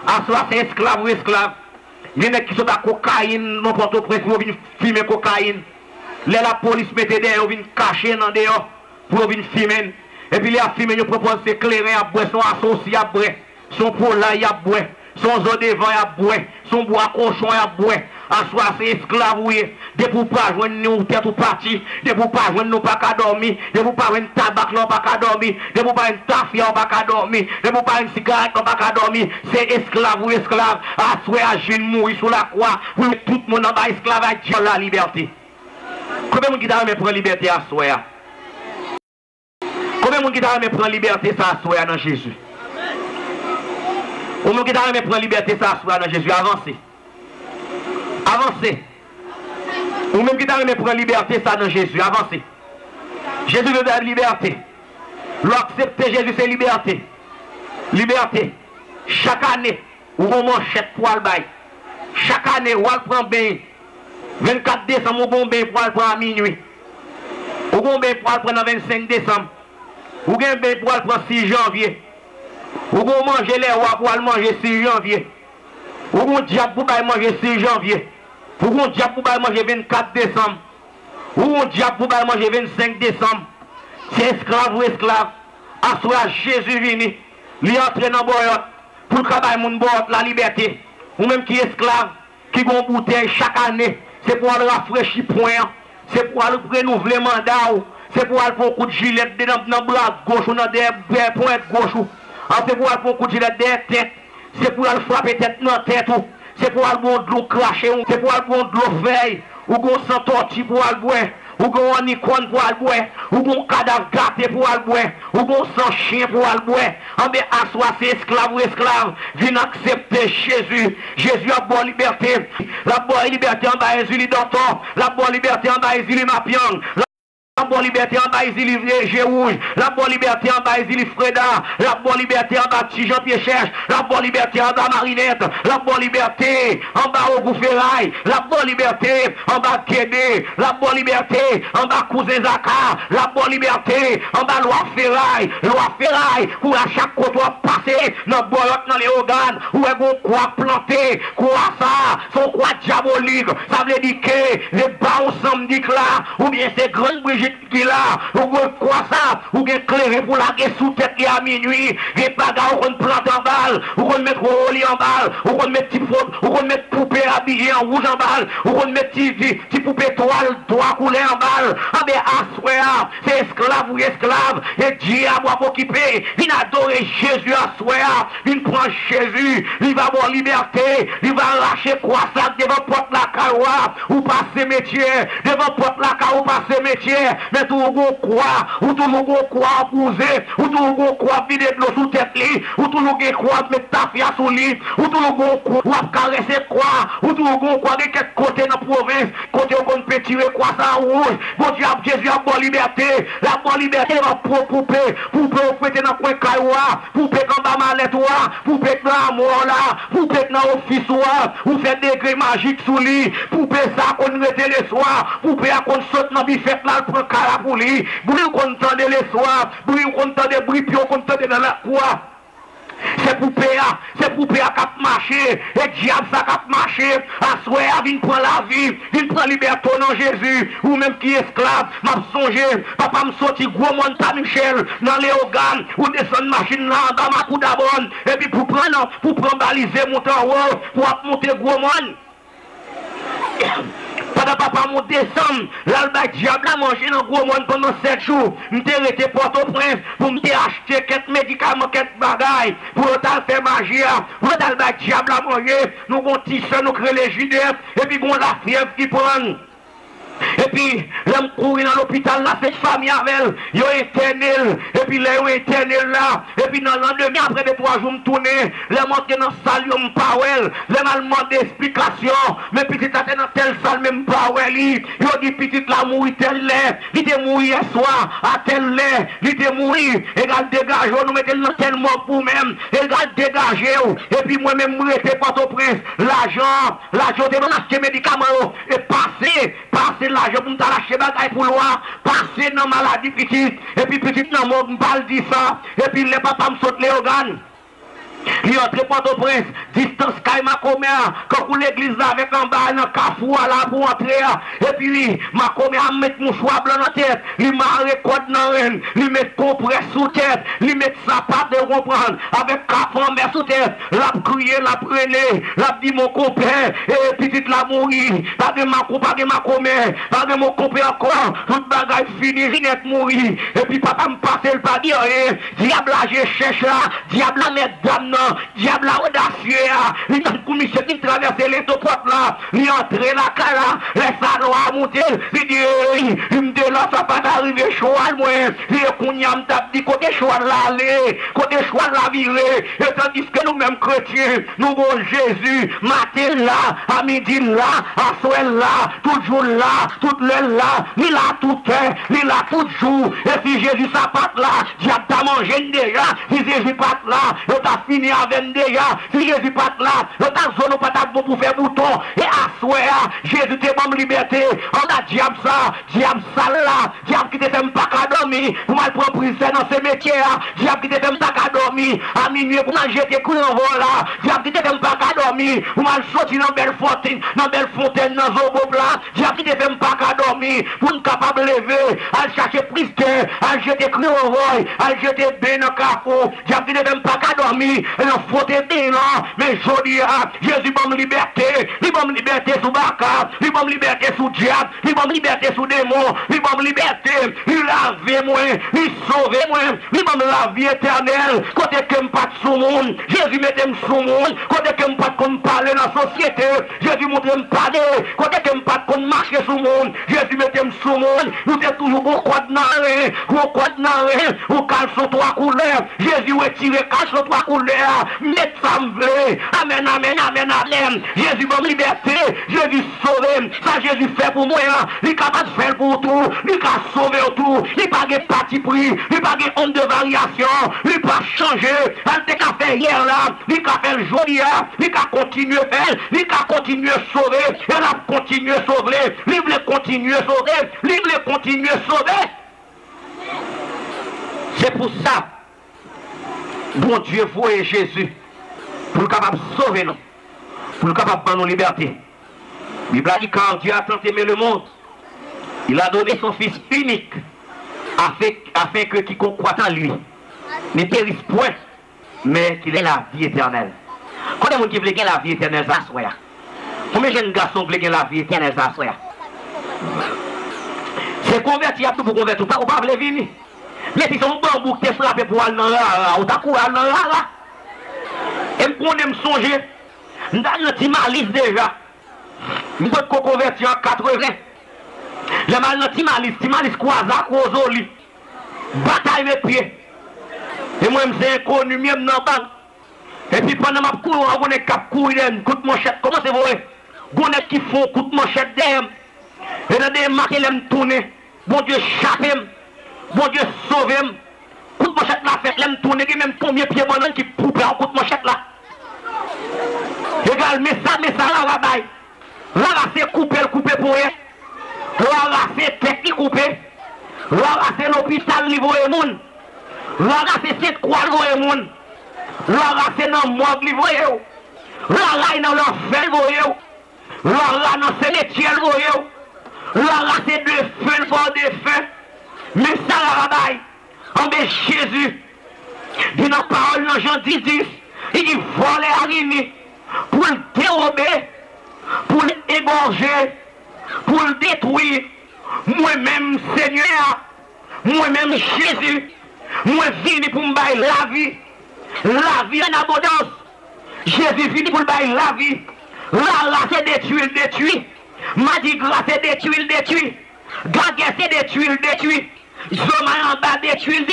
À soi, c'est esclave ou esclave. Il y en a qui sont à cocaïne, n'importe quoi, pour venir fumer cocaïne. Là, la police mette derrière, ils viennent cacher dans dehors, pour venir fumer. Et puis, les fumer, ils proposent ses clairins à boire, son associé à boire, son poulailler à boire, son eau de vin à boire, son bois cochon à boire. À soi, c'est esclave, oui. De pour pas joindre nous, tête ou parti. De pour pas joindre nous, pas qu'à dormir. De pour pas joindre tabac, non, pas qu'à dormir. De pour pas joindre tafia, pas qu'à dormir. De pour pas joindre cigarette, pas qu'à dormir. C'est esclave ou esclave. À soi, à jeune mourir sous la croix. Pour tout le monde en bas, esclavage, la liberté. Combien de gens qui prend la liberté à soi? Combien de gens qui prend la liberté ça à soi dans Jésus? Combien de gens qui prend la liberté ça à soi dans Jésus? Avancez. Avancez. Ou même qui t'a remis pour la liberté, ça dans Jésus. Avancez. Jésus veut la liberté. L'accepter Jésus, c'est liberté. Liberté. Chaque année, ou on manchette pour le bail. Chaque année, on prend bain. 24 décembre, on bain pour le prendre à minuit. On bain pour le prendre le 25 décembre. On bain pour le prendre 6 janvier. On manger les rois pour le manger 6 janvier. On diable pour manger 6 janvier. On diable pour manger 24 décembre. On diable pour manger 25 décembre. C'est esclave ou esclave. À soi, Jésus vini. Il entre dans le boyot. Pour que mon boyot la liberté. Ou même qui est esclave. Qui gon bouteille chaque année. C'est pour aller rafraîchir point. C'est pour aller renouveler mandat. C'est pour aller faire un coup de gilet dans le bras gauche ou dans le point gauche. C'est pour aller faire un coup de gilet dans la tête. C'est pour aller frapper tête dans la tête. C'est pour aller boire de l'eau cracher. C'est pour aller boire de l'eau veille. Ou gon sans tortue pour aller boire. Ou gon en icône pour aller boire. Ou gon cadavre gâté pour aller boire. Ou gon sans chien pour aller boire. En bien, à soi, c'est esclave ou esclave. Viens accepter Jésus. Jésus a bonne liberté. La bonne liberté en bas, Jésus d'Anton. La bonne liberté en bas, Jésus Mapiang. La bonne liberté en bas, Jésus Rouge. La bonne liberté en bas, Jésus Freda. La bonne liberté en bas, petit Jean-Pierre Cherche. La bonne liberté en bas, Marinette. La bonne liberté en bas, au Goufferail. La bonne liberté en bas, Kédé. La bonne liberté en bas, Cousin Zaka. La bonne liberté en bas, Loi Ferraille. Loi Ferraille, où à chaque côté passer dans boyot, dans les organes, où est bon quoi planter, quoi ça, son quoi diabolique. Ça veut dire que les bas ensemble dit là, ou bien c'est grande Brigitte qui là, ou quoi ça, ou bien éclairé pour la sous tête qui à minuit, et pas gars, ou qu'on plante en balle, ou qu'on met au lit en balle, ou qu'on met petit faute, ou qu'on met poupée habillée en rouge en balle, ou qu'on met petit poupée toile, doigt coulé en balle. Ah ben, à c'est esclave ou esclave, et diable à m'occuper, il adorer Jésus à soi, il prend Jésus, il va avoir liberté, il va lâcher quoi ça devant porte la caroua, ou passer métier, devant porte la caroua, ou passer métier, mais toujours croix, ou toujours croix poser, ou toujours croix vider de l'eau sous tête, ou toujours croix mettre ta fille sous lit, ou toujours croix caresser croix, ou toujours croix de quelque côté dans la province, côté où on peut tirer croix ça rouge, bon Dieu, Jésus a bonne liberté, la bonne liberté va pour poupée prêter dans le coin cailloua, poupée dans la mallette, poupée dans la mort là, poupée dans l'office, ou fait des degrés magiques sous lit, poupée ça qu'on rete les soirs, poupée qu'on saute dans la bifette là, le prend cara pour lui, bruit qu'on entend les soirs, bruit qu'on entend des bruits, puis qu'on entend dans la cour. C'est poupée qui a marché, et diable ça qui a marché, à souhait, vient prendre la vie, vient prendre liberté dans Jésus, ou même qui est esclave, m'a songé, papa me sorti gros monde à Michel, dans Léogane, ou descendre machine là, dans ma coup d'abonne, et puis pour prendre baliser, monter en haut, pour monter gros monde. Pendant papa mon décembre, l'alba diable a mangé dans gros monde pendant 7 jours. M'te rete Port-au-Prince pour m'te acheter quelques médicaments, quelques bagailles, pour faire magie. Pour l'alba diable a mangé, nous avons tissé, nous créons les judères, et puis on la fièvre qui prend. Et puis, l'homme courir dans l'hôpital, là, cette famille avec elle, ils ont éternel, et puis là, ils ont éternel là, et puis dans l'an demi, après de 3 jours, je tourne, les monter dans la salle, ils pas elle, les mal demandé explication, mais petit à dans telle salle, même pas elle, ils ont dit petit là, mourir tel lait, il était mourir hier soir, à tel lait, il était mourir, égal dégagé, nous mettons dans tel mort pour même, égal dégagé, et puis moi-même, moi, j'étais Port-au-Prince, l'argent, de acheter médicaments, et passer l'argent pour me lâcher bagaille pour loi, passer dans maladie petite, et puis petite dans mon balle dit ça, et puis les papas me sautent les organes. Il entre Port-au-Prince, distance Kaima Comère, quand vous l'église avec un bas dans Carrefour là pour entrer, et puis ma Comère met mon choix blanc dans la tête, il m'a récolté dans la reine, il met compresse sous tête, il met sapat de reprendre, avec café en mer sous tête, l'a crié, l'a prené, l'a dit mon copain, et petite l'a mouri, pas de ma Comère, pas de mon copain encore, toute bagaille fini, Ginette mouri, et puis papa me passe le pas dire, diable là je cherche là, diable là met dame. Diable audacieux, il y a un commissaire qui traverse les deux portes là, il entre la cala, les salons à monter, il dit, il me dit là, ça va pas arriver choix, moi, il est qu'on y a dit côté choix là, côté choix là, viré, et tandis que nous-mêmes chrétiens, nous avons Jésus, matin là, à midi là, à soir là, tout jour là, toute l'heure là, il a tout heure, il a tout jour, et si Jésus sa patte là, diable t'a mangé déjà, si Jésus patte là, il t'a fini avec déjà, si Jésus pas là, le temps zone pas bon pour faire bouton, et à soi, Jésus te donne liberté, on a diable ça là, diable qui te fait pas qu'à dormir, pour mal prendre prison dans ce métier là, diable qui te fait pas qu'à dormir, à minuit pour mal jeter coups en vol là, diable qui te fait pas qu'à dormir, pour mal sortir dans belle fontaine, dans Zobo là, diable qui te fait pas qu'à dormir, pour ne capable lever, à chercher prise, à jeter coups en vol, à jeter bien dans le carrefour, diable qui te fait pas qu'à dormir, et on faut bien là, mais je dis, Jésus m'a liberté, il m'a liberté sous Baka, il m'a liberté sous diable, il m'a liberté sous démon, il m'a liberté, il lave moi, il sauve moi, il m'a la vie éternelle, côté que m'pas sous monde, Jésus mette sous monde, côté que m'pas qu'on parle dans la société, Jésus montre m'parler, côté que m'pas qu'on marche sous monde, Jésus mette sous monde, nous sommes toujours au quad naré, au caleçon 3 couleurs, Jésus retire caleçon 3 couleurs, mettre ça me amen, Jésus m'a liberté, Jésus sauvé, ça Jésus fait pour moi, il est capable de faire pour tout, il a sauvé tout, il n'a pas de parti pris, il n'a pas de honte de variation, il n'a pas changé, il n'a fait hier là, il a fait le jour hier, il a continué à faire, il a continué à sauver, il a continué à sauver, il veut continuer à sauver, il veut continuer à sauver. C'est pour ça, bon Dieu, vous et Jésus, pour le capable de sauver nous, pour le capable de prendre nos libertés. La Bible a dit quand Dieu a tant aimé le monde, il a donné son Fils unique, afin que quiconque croit en lui ne périsse point, mais qu'il ait la vie éternelle. Combien de gens qui veulent gagner la vie éternelle, ça soit? Combien de jeunes garçons veulent gagner la vie éternelle, ça soit? C'est converti à tout pour convertir, ou pas veut venir. Mais si son bambou qui est frappé pour aller dans la ou t'as couru dans la et me songer, dans un petit malice déjà, je peux convertir en 80. Le mal dans Timalis croisa, croisoli. Bataille mes pieds. Et moi, je suis inconnu, même dans la banque. Et puis pendant ma cour, on a cap courir, coup de manchette. Comment c'est vrai? On a qui font coup de manchette derrière. Et dans des marques, ils me tourner. Bon Dieu, chaper. Bon Dieu, sauver. Coup de manchette là, fait, ils me tourner. Et même combien de pieds bon qui poupe en coup de manchette là. Égal, mais ça, là, là-bas. Là, c'est coupé pour eux. Là, c'est tête qui coupé. Là, c'est l'hôpital niveau et moun. Là, c'est cette croix niveau et moun. Là, c'est dans le morgue niveau et moun. Là, c'est dans l'enfer niveau et moun. Là, dans le cimetière niveau et moun. Là, c'est de feu, bord de feu. Mais ça, là, en Jésus, dit dans la parole dans Jean 10, il dit voler à Rini pour le dérober, pour l'égorger, pour le détruire. Moi-même, Seigneur, moi-même, Jésus, moi venu pour me bailler la vie en abondance. Jésus venu pour me bailler la vie. Là, c'est détruit. M'a dit grâce, c'est détruit. Gaguet, c'est détruit. Zoma en bas, détruit.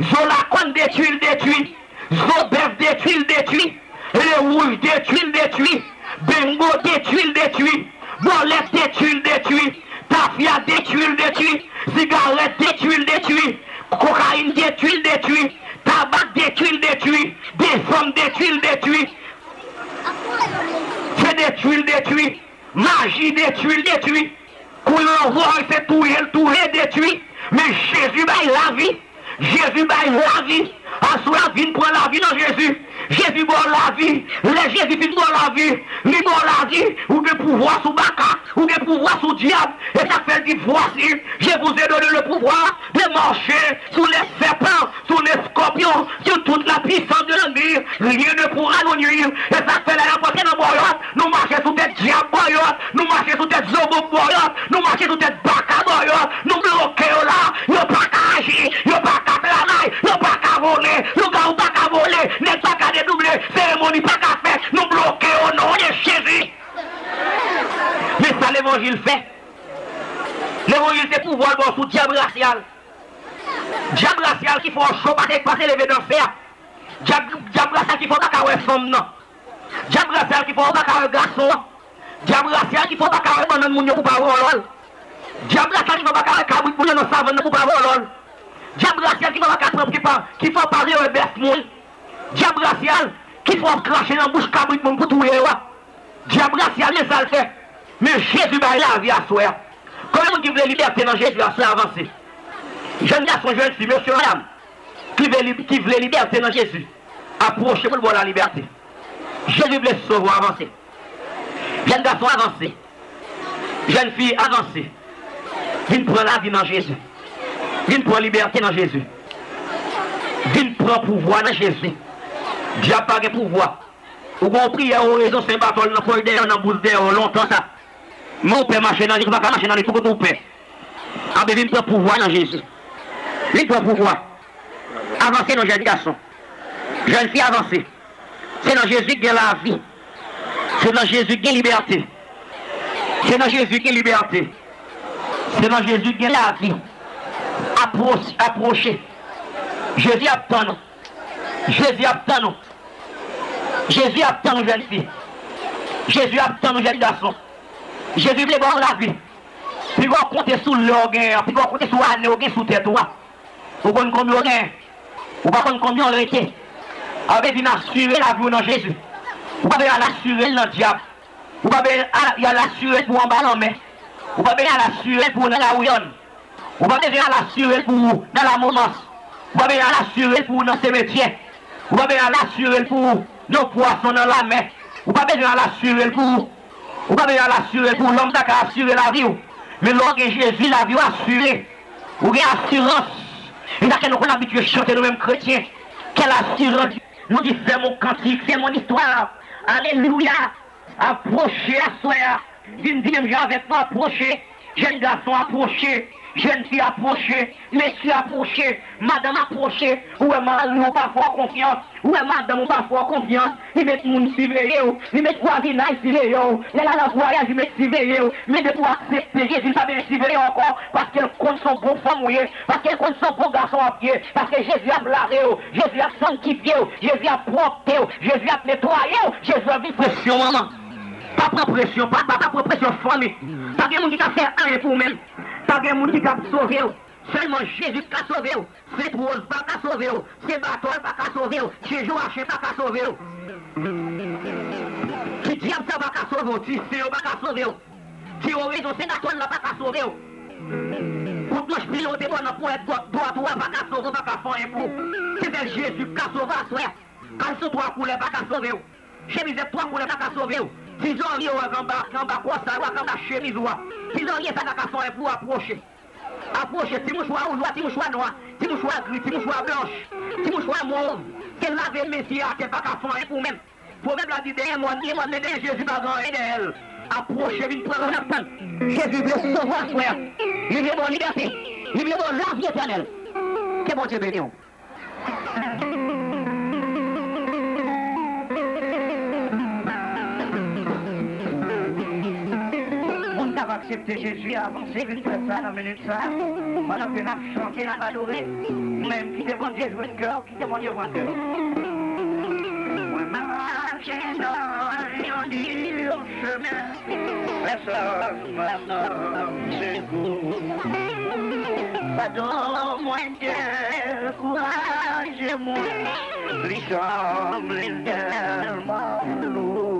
Zolacon, détruit. Zobef, détruit. Les rouges, détruit. Bengo, détruit. Bolette, détruit. Tafia, détruit. Cigarette, détruit. Cocaïne, détruit. Tabac, détruit. Des femmes, détruit. C'est détruit. Magie, détruit. Couleur voir, c'est tout détruit. Mais Jésus baille la vie. Assois la vie, prend la vie dans Jésus. Jésus boit la vie. Jésus vient boire la vie. Il boit la vie. Ou de pouvoir sous Baka. Ou de pouvoir sous diable. Et ça fait dire voici. Je vous ai donné le pouvoir de marcher sous les serpents, sous les scorpions, sur toute la puissance de l'ennemi. Rien ne pourra nous nuire. Et ça fait la portée dans Boyotte. Nous marchons sous tête diable Boyotte. Nous marchons sous tête Zobo Boyotte. Nous marchons sous tête Baka Boyotte. Nous bloquons là. Nous pas qu'à agir. Nous pas qu'à travailler. Nous pas qu'à voler. Nous pas qu'à voler. Nous pas qu'à dédoubler. Cérémonie pas qu'à faire. Nous bloquons au nom de Jésus. Mais ça l'évangile fait. L'évangile c'est pouvoir bon sous diable racial. Diable racial qui faut un chaud passer lever dans le fer. Diable racial qui faut pas qu'à femme non. Diable racial qui faut pas qu'à garçon. Diable racial qui faut pas qu'à bonne moun pour pas volol. Diable racial qui faut pas qu'à cabrit pour dans savane pour pas volol. Diable racial qui faut pas qu'à qui faut parler au best moun. Diable racial qui faut cracher dans bouche cabrit moun pour tout diable racial mais ça le fait. Mais Jésus va la vie à soi. Comment on dit la liberté dans Jésus à avancer? Jeune garçon, jeune fille, monsieur, madame, qui veut la liberté dans Jésus, approchez pour voir la liberté. Jésus veut sauver, avancer. Jeune garçon, avancer. Jeune fille, avancer. Viens prendre la vie dans Jésus. Viens prendre la liberté dans Jésus. Viens prendre pouvoir dans Jésus. Dieu n'a pas de pouvoir. Vous comprenez, en raison de Saint-Barthol, dans le corridor, dans le bouche d'air, longtemps ça. Mon père marche dans les, pas marcher dans les, tout ton père. Ah, ben, viens prendre pouvoir dans Jésus. Viens prendre pouvoir. Avancez dans jeune garçon. Jeune fille, avancez. C'est dans Jésus qu'il y a la vie. C'est dans Jésus qu'il y a liberté. C'est dans Jésus qu'il y a liberté. C'est dans Jésus qu'il y a la vie. Approchez. Jésus attend nous. Jésus attend nous. Jésus attend nous, jeune fille. Jésus attend nous, jeune garçon. Jésus veut voir la vie. Puis on compter sous l'orgueil, puis on compter sous l'année, sous tête. Vous connaissez combien on gagne? Vous ne connaissez combien on été? Avec une assurer la vie dans Jésus. Vous ne pouvez pas l'assurer dans le diable. Vous ne pouvez pas l'assurer pour en bas en main. Vous ne pouvez pas l'assurer pour dans la ouillonne. Vous ne pouvez pas l'assurer pour dans la momence. Vous ne pouvez pas l'assurer pour dans ces métiers. Vous ne pouvez pas l'assurer pour nos poissons dans la main. Vous ne pouvez pas l'assurer pour. Vous ne pouvez pas l'assurer pour l'homme qui a assuré la vie. Mais lorsque Jésus la vie assurée, vous avez assurance. Et là, nous avons l'habitude de chanter nous-mêmes chrétiens. Quelle assurance. Nous disons, c'est mon cantique, c'est mon histoire. Alléluia. Approchez la soeur. D'une deuxième jour avec moi, approchez. Jeune garçon, approchez. jeune fille approchée, messieurs approchés, madame approchée, ouais, madame, ou pas fort confiance, ouais, madame, ou pas fort confiance, ils mettent mon civelé, ils mettent quoi vinaille civelé, les là, voyage, ils mettent civelé, mais de pouvoir accepter Jésus, ils savent civelé encore, parce qu'elle compte son bon femme, parce qu'elle compte son bon garçon à pied, parce que Jésus a blaré, Jésus a sanctifié, Jésus a propre, Jésus a nettoyé, Jésus a mis pression, maman. Pas prendre pression, pas prendre pression famille. Pas de monde qui a fait rien pour même. Pas de monde qui a sauvé. Seulement Jésus qui a sauvé. C'est rose pas qu'à sauver. C'est bâton pas qu'à sauver. C'est Joachim pas qu'à sauver. Si diable ça pas qu'à sauver. Si c'est pas qu'à sauver. Si on raison sénateur là pas qu'à sauver. Pour que je prie au débat pour être droit pas qu'à sauver pas qu'à faire un pour. C'est Jésus qui a sauvé à soi. Quand ce trois couleurs pas qu'à sauver. Chemise trois couleurs pas qu'à sauver. Si vous avez un bas, quoi ça, quand la chemise, si vous avez ça, pour approcher. Approcher, si vous choix rouge, si vous choix noir, si vous choix gris, si vous choix blanche, si vous choix mauve, qu'elle lave le métier, qu'elle pas qu'à faire pour même. Pour même la dire, moi, mais Jésus va gagner d'elle. Approchez, il prend la peine. Jésus veut sauver, frère. Il veut mon liberté. Il veut mon la vie éternelle. Que bon Dieu bénisse. Accepter Jésus, avancer, une faire ça, dans une minute ça. Pendant que nous chanter, nous adorer. Même qui demande Jésus de cœur, qui demande Dieu de cœur. Moi, marcher dans le chemin. Personne maintenant, c'est court. Pas dans moins de courage, moi. Lui semble tellement lourd.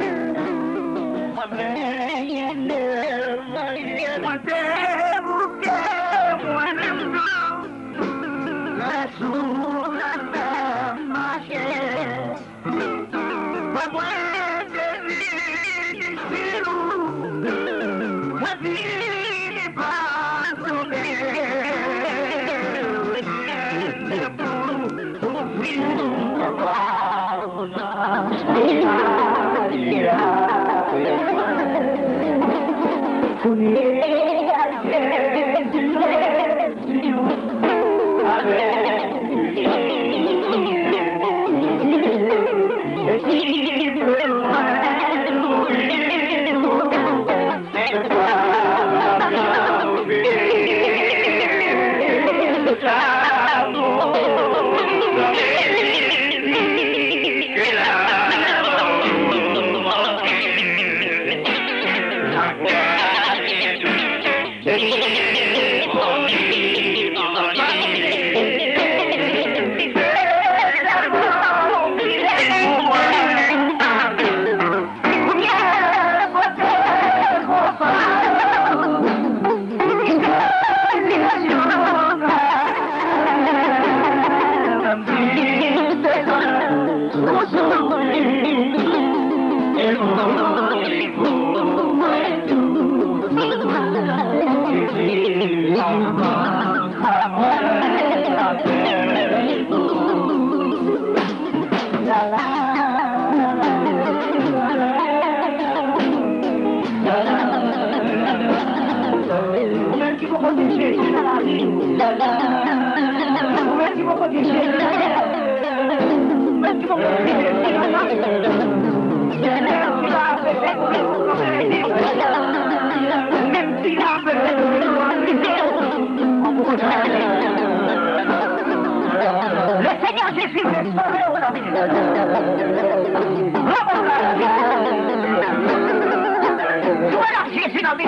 Le Seigneur Jésus veut sauver aujourd'hui. Voilà Jésus dans mes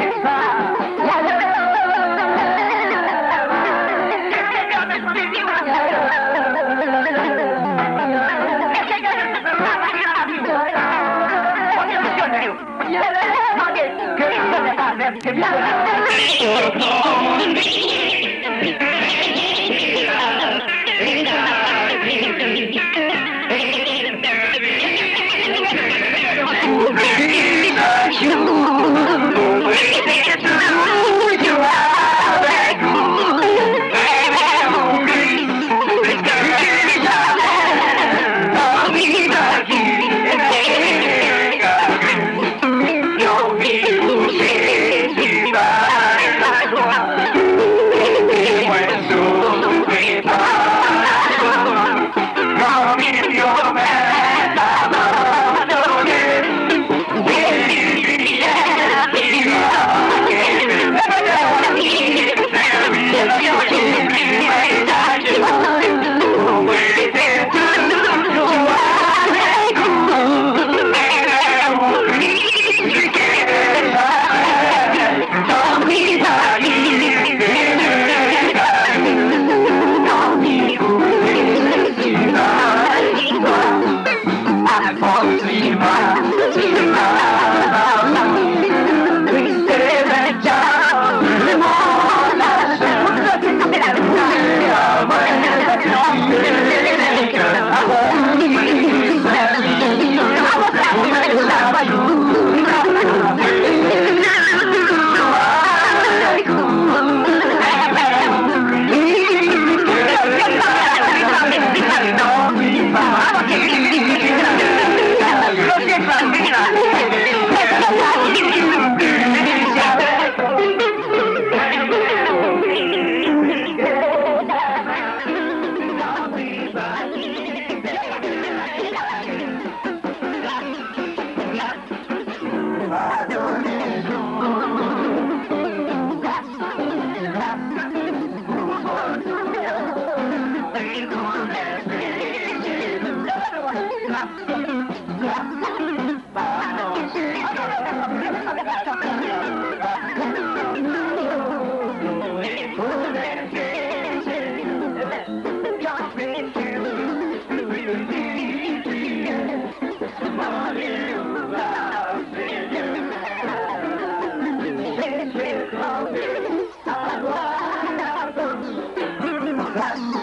Wow.